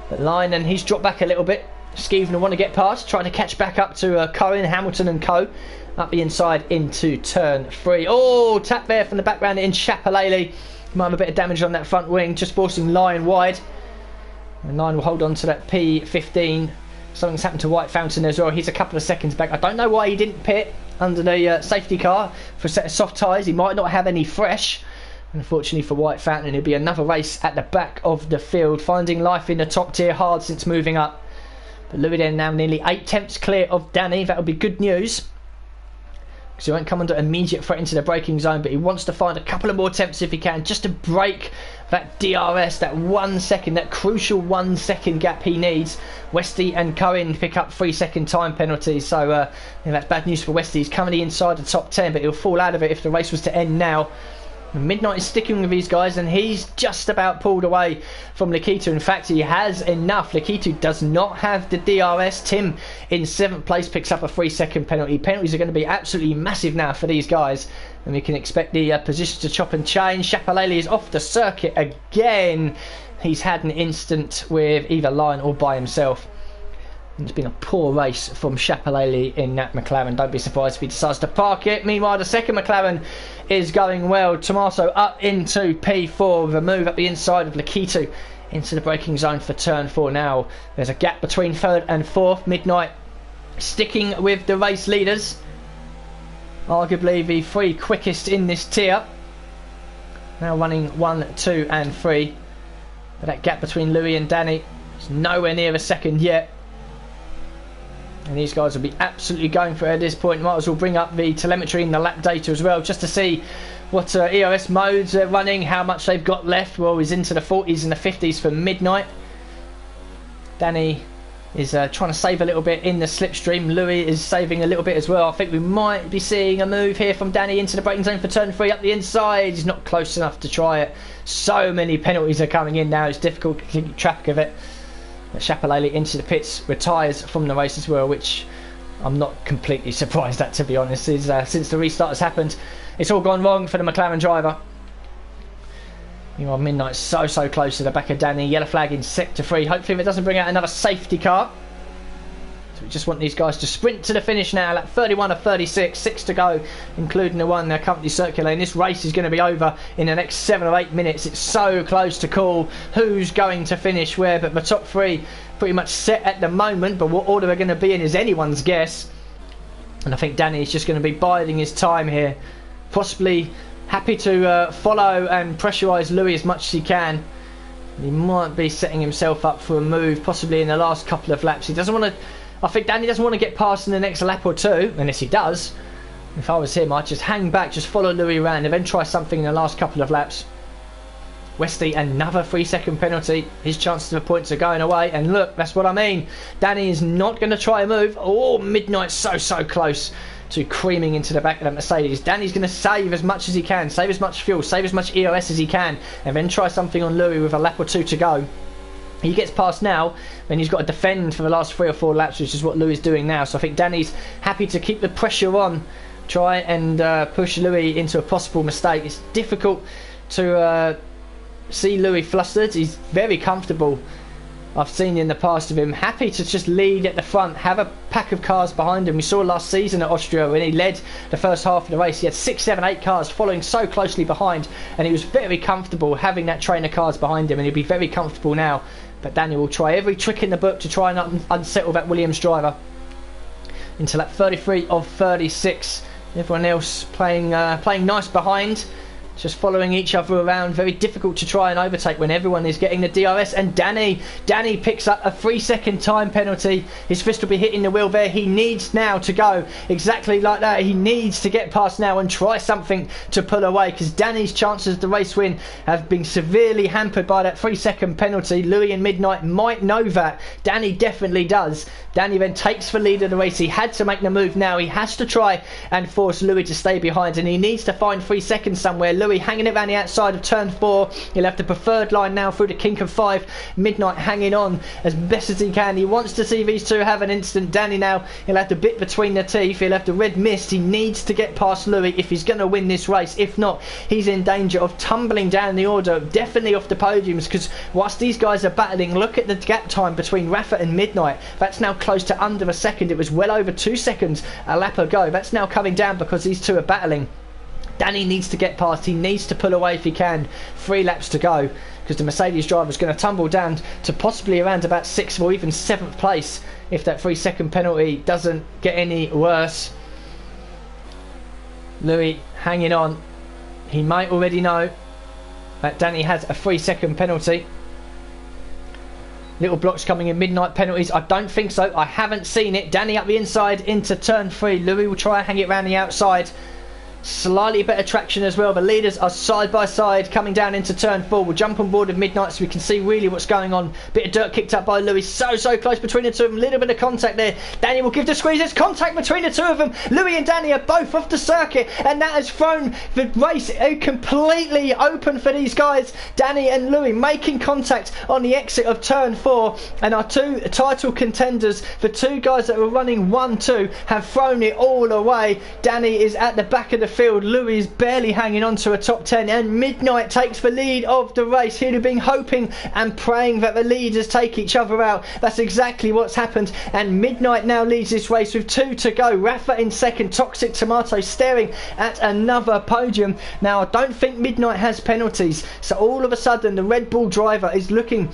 But Line, and he's dropped back a little bit. Skeven will want to get past, trying to catch back up to Cohen, Hamilton and co. Up the inside into turn 3. Oh, tap there from the background in Chapelele. Might have a bit of damage on that front wing, just forcing Lion wide. And Lion will hold on to that P15. Something's happened to White Fountain as well. He's a couple of seconds back. I don't know why he didn't pit under the safety car for a set of soft tyres. He might not have any fresh. Unfortunately for White Fountain, it'll be another race at the back of the field, finding life in the top tier hard since moving up. But Louis then now nearly 8 tenths clear of Danny. That would be good news, because he won't come under immediate threat into the braking zone, but he wants to find a couple of more attempts if he can, just to break that DRS, that 1 second, that crucial 1 second gap he needs. Westy and Cohen pick up 3-second time penalties, so that's bad news for Westy. He's currently inside the top 10, but he'll fall out of it if the race was to end now. Midnight is sticking with these guys, and he's just about pulled away from Lakitu. In fact, he has enough. Lakitu does not have the DRS. Tim in 7th place picks up a 3-second penalty. Penalties are going to be absolutely massive now for these guys, and we can expect the position to chop and change. Chapelele is off the circuit again. He's had an instant with either Lion or by himself. It's been a poor race from Chapelele in that McLaren. Don't be surprised if he decides to park it. Meanwhile, the second McLaren is going well. Tomato up into P4. The move up the inside of Lakitu into the braking zone for turn 4 now. There's a gap between 3rd and 4th. Midnight sticking with the race leaders. Arguably the 3 quickest in this tier. Now running 1, 2 and 3. But that gap between Louis and Danny is nowhere near a second yet. And these guys will be absolutely going for it at this point. Might as well bring up the telemetry and the lap data as well, just to see what EOS modes are running, how much they've got left. Well, he's into the 40s and the 50s for Midnight. Danny is trying to save a little bit in the slipstream. Louis is saving a little bit as well. I think we might be seeing a move here from Danny into the braking zone for turn 3 up the inside. He's not close enough to try it. So many penalties are coming in now, it's difficult to keep track of it. Chapelele into the pits, retires from the race as well, which I'm not completely surprised at, to be honest. Since the restart has happened, it's all gone wrong for the McLaren driver. Meanwhile, Midnight's so close to the back of Danny. Yellow flag in sector 3. Hopefully it doesn't bring out another safety car. So we just want these guys to sprint to the finish now. Lap 31 of 36, 6 to go, including the one they're currently circulating. This race is going to be over in the next 7 or 8 minutes. It's so close to call who's going to finish where, but the top 3 pretty much set at the moment, but what order they're going to be in is anyone's guess. And I think Danny is just going to be biding his time here, possibly happy to follow and pressurise Louis as much as he can. He might be setting himself up for a move, possibly in the last couple of laps. He doesn't want to. I think Danny doesn't want to get past in the next lap or 2, unless he does. If I was him, I'd just hang back, just follow Louis around, and then try something in the last couple of laps. Westy, another 3-second penalty. His chances of points are going away, and look, that's what I mean. Danny is not going to try a move. Oh, Midnight's so close to creaming into the back of that Mercedes. Danny's going to save as much as he can, save as much fuel, save as much EOS as he can, and then try something on Louis with a lap or 2 to go. He gets past now, then he's got to defend for the last 3 or 4 laps, which is what Louis is doing now. So I think Danny's happy to keep the pressure on, try and push Louis into a possible mistake. It's difficult to see Louis flustered. He's very comfortable. I've seen in the past of him happy to just lead at the front, have a pack of cars behind him. We saw last season at Austria when he led the first half of the race. He had 6, 7, 8 cars following so closely behind, and he was very comfortable having that train of cars behind him, and he'll be very comfortable now. But Daniel will try every trick in the book to try and unsettle that Williams driver. Into lap 33 of 36. Everyone else playing nice behind, just following each other around. Very difficult to try and overtake when everyone is getting the DRS. And Danny picks up a 3-second time penalty. His fist will be hitting the wheel there. He needs now to go exactly like that. He needs to get past now and try something to pull away, because Danny's chances of the race win have been severely hampered by that 3-second penalty. Louis and Midnight might know that. Danny definitely does. Danny then takes the lead of the race. He had to make the move now. He has to try and force Louis to stay behind, and he needs to find 3 seconds somewhere. Louis hanging it around the outside of turn 4. He'll have the preferred line now through the kink of 5. Midnight hanging on as best as he can. He wants to see these two have an instant. Danny now, he'll have the bit between the teeth. He'll have the red mist. He needs to get past Louis if he's going to win this race. If not, he's in danger of tumbling down the order, definitely off the podiums, because whilst these guys are battling, look at the gap time between Rafa and Midnight. That's now close to under a second. It was well over 2 seconds a lap ago. That's now coming down because these two are battling. Danny needs to get past. He needs to pull away if he can. 3 laps to go, because the Mercedes driver is going to tumble down to possibly around about 6th or even 7th place if that 3-second penalty doesn't get any worse. Louis hanging on. He might already know that Danny has a 3-second penalty. Little blocks coming in. Midnight penalties. I don't think so. I haven't seen it. Danny up the inside into turn 3. Louis will try and hang it around the outside. Slightly better traction as well. The leaders are side by side coming down into turn 4. We'll jump on board with Midnight so we can see really what's going on. Bit of dirt kicked up by Louis. So close between the two of them. Little bit of contact there. Danny will give the squeeze. There's contact between the two of them. Louis and Danny are both off the circuit, and that has thrown the race completely open for these guys. Danny and Louis making contact on the exit of turn 4, and our 2 title contenders, the 2 guys that were running 1-2, have thrown it all away. Danny is at the back of the field. Louis is barely hanging on to a top 10, and Midnight takes the lead of the race. He'd have been hoping and praying that the leaders take each other out. That's exactly what's happened, and Midnight now leads this race with 2 to go. Rafa in second. Toxic Tomato staring at another podium. Now, I don't think Midnight has penalties, so all of a sudden the Red Bull driver is looking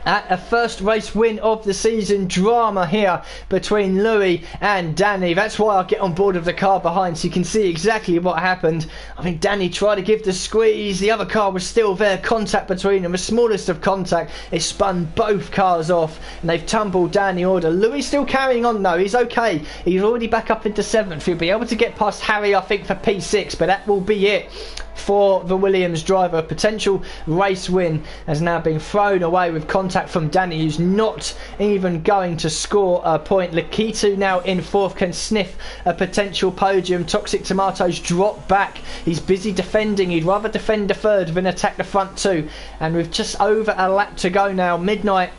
at a first race win of the season. Drama here between Louis and Danny. That's why I get on board of the car behind, so you can see exactly what happened. I think Danny tried to give the squeeze, the other car was still there, contact between them, the smallest of contact. It spun both cars off and they've tumbled down the order. Louis still carrying on though, he's okay, he's already back up into 7th. He'll be able to get past Harry, I think, for P6, but that will be it for the Williams driver. A potential race win has now been thrown away with contact from Danny, who's not even going to score a point. Lakitu now in 4th, can sniff a potential podium. Toxic Tomatoes drop back, he's busy defending, he'd rather defend the 3rd than attack the front 2, and with just over a lap to go now, Midnight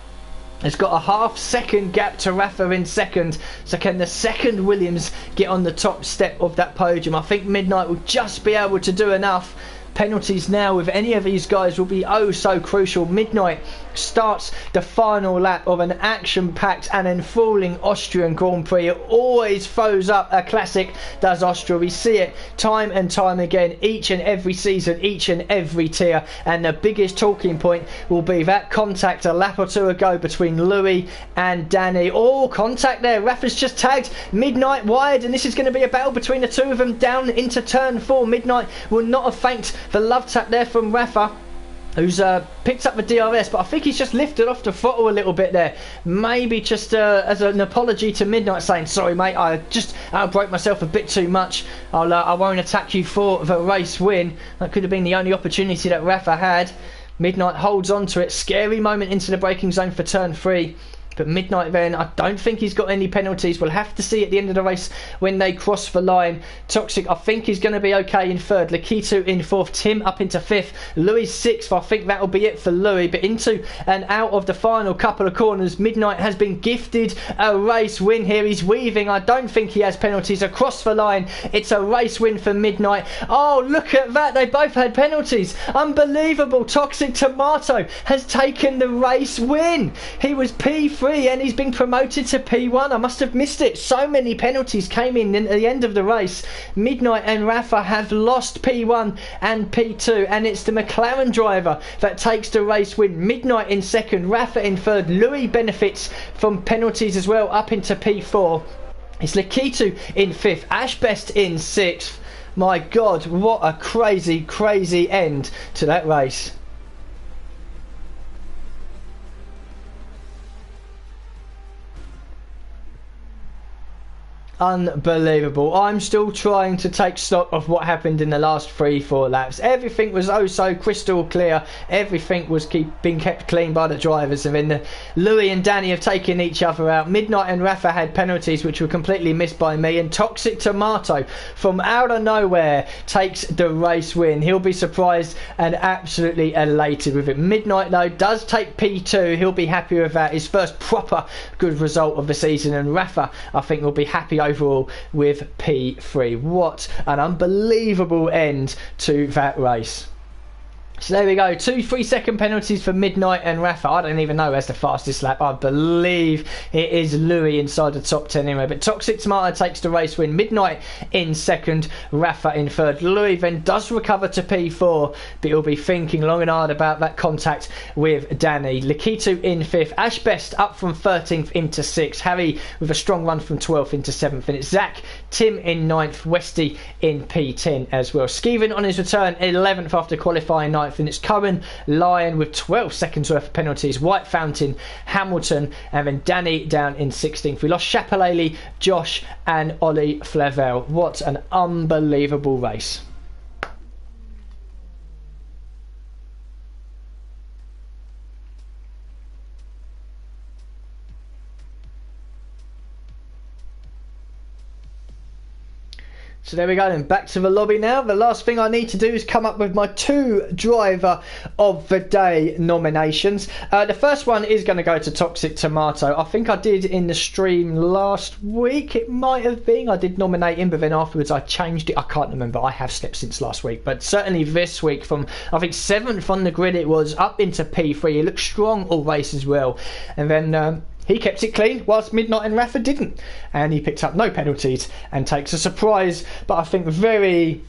has got a half-second gap to Rafa in 2nd, so can the 2nd Williams get on the top step of that podium? I think Midnight will just be able to do enough. Penalties now with any of these guys will be oh so crucial. Midnight starts the final lap of an action-packed and enthralling Austrian Grand Prix. It always throws up a classic, does Austria. We see it time and time again, each and every season, each and every tier, and the biggest talking point will be that contact a lap or 2 ago between Louis and Danny. Oh, contact there, Rafa's just tagged Midnight wide, and this is going to be a battle between the 2 of them down into turn 4. Midnight will not have thanked the love tap there from Rafa, who's picked up the DRS, but I think he's just lifted off the throttle a little bit there. Maybe just as an apology to Midnight, saying, sorry mate, I broke myself a bit too much. I won't attack you for the race win. That could have been the only opportunity that Rafa had. Midnight holds on to it. Scary moment into the braking zone for turn 3. But Midnight then, I don't think he's got any penalties. We'll have to see at the end of the race when they cross the line. Toxic, I think he's going to be okay in 3rd. Lakitu in 4th. Tim up into 5th. Louis 6th. I think that'll be it for Louis. But into and out of the final couple of corners, Midnight has been gifted a race win here. He's weaving. I don't think he has penalties across the line. It's a race win for Midnight. Oh, look at that. They both had penalties. Unbelievable. Toxic Tomato has taken the race win. He was P3 and he's been promoted to P1. I must have missed it. So many penalties came in at the end of the race. Midnight and Rafa have lost P1 and P2, and it's the McLaren driver that takes the race win. Midnight in 2nd, Rafa in 3rd. Louis benefits from penalties as well, up into P4. It's Lakitu in 5th, Ashbest in 6th. My God, what a crazy, crazy end to that race. Unbelievable. I'm still trying to take stock of what happened in the last 3-4 laps. Everything was oh so crystal clear. Everything was being kept clean by the drivers, and then Louis and Danny have taken each other out. Midnight and Rafa had penalties which were completely missed by me, and Toxic Tomato from out of nowhere takes the race win. He'll be surprised and absolutely elated with it. Midnight though does take P2. He'll be happy with that. His first proper good result of the season, and Rafa I think will be happy overall with P3. What an unbelievable end to that race. So there we go, 2 3-second penalties for Midnight and Rafa. I don't even know where's the fastest lap. I believe it is Louis inside the top 10 anyway. But Toxic Tomato takes the race win. Midnight in 2nd, Rafa in 3rd. Louis then does recover to P4, but he'll be thinking long and hard about that contact with Danny. Lakitu in 5th. Ashbest up from 13th into 6th. Harry with a strong run from 12th into 7th. And it's Zach, Tim in 9th, Westy in P10 as well. Skeven on his return 11th after qualifying 9th. And it's Cohen, Lyon with 12 seconds worth of penalties, White Fountain, Hamilton, and then Danny down in 16th. We lost Chapelele, Josh and Ollie Flavel. What an unbelievable race. So there we go then, back to the lobby now. The last thing I need to do is come up with my 2 driver of the day nominations. The first one is going to go to Toxic Tomato. I think I did in the stream last week, it might have been. I did nominate him, but then afterwards I changed it. I can't remember, I have slept since last week. But certainly this week, from I think 7th on the grid it was, up into P3. He looked strong all race as well. And then he kept it clean whilst Midnight and Rafa didn't, and he picked up no penalties and takes a surprise but I think very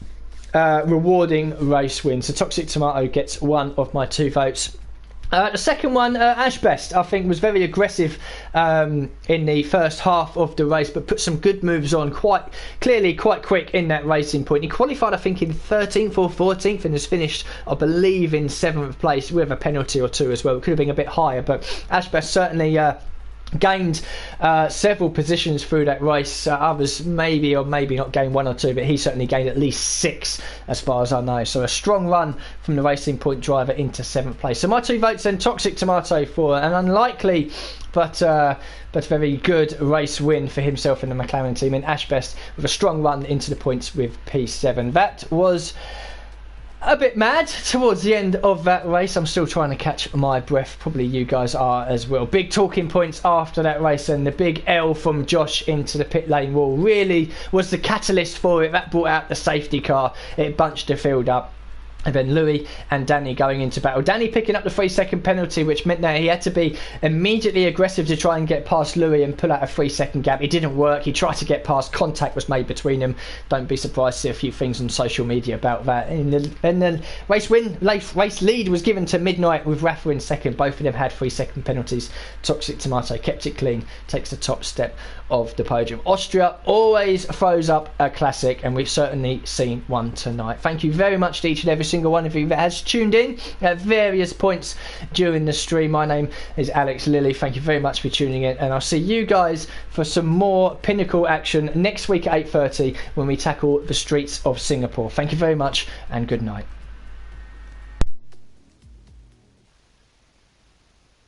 rewarding race win. So Toxic Tomato gets one of my 2 votes. The second one, Ashbest, I think was very aggressive in the first half of the race, but put some good moves on quite quick in that racing point. He qualified, I think, in 13th or 14th and has finished, I believe, in 7th place with a penalty or two as well. It could have been a bit higher, but Ashbest certainly gained several positions through that race. Others maybe or maybe not gained 1 or 2, but he certainly gained at least 6 as far as I know. So a strong run from the Racing Point driver into 7th place. So my 2 votes then, Toxic Tomato for an unlikely but very good race win for himself and the McLaren team, and Ashbest with a strong run into the points with P7. That was a bit mad towards the end of that race. I'm still trying to catch my breath. Probably you guys are as well. Big talking points after that race, and the big L from Josh into the pit lane wall really was the catalyst for it. That brought out the safety car. It bunched the field up. And then Louis and Danny going into battle. Danny picking up the 3-second penalty, which meant that he had to be immediately aggressive to try and get past Louis and pull out a 3-second gap. It didn't work. He tried to get past. Contact was made between them. Don't be surprised to see a few things on social media about that. And the race lead was given to Midnight with Rafa in second. Both of them had 3-second penalties. Toxic Tomato kept it clean. Takes the top step of the podium. Austria always throws up a classic, and we've certainly seen one tonight. Thank you very much to each and every single one of you that has tuned in at various points during the stream. My name is Alex Lilly. Thank you very much for tuning in, and I'll see you guys for some more Pinnacle action next week at 8:30 when we tackle the streets of Singapore. Thank you very much and good night.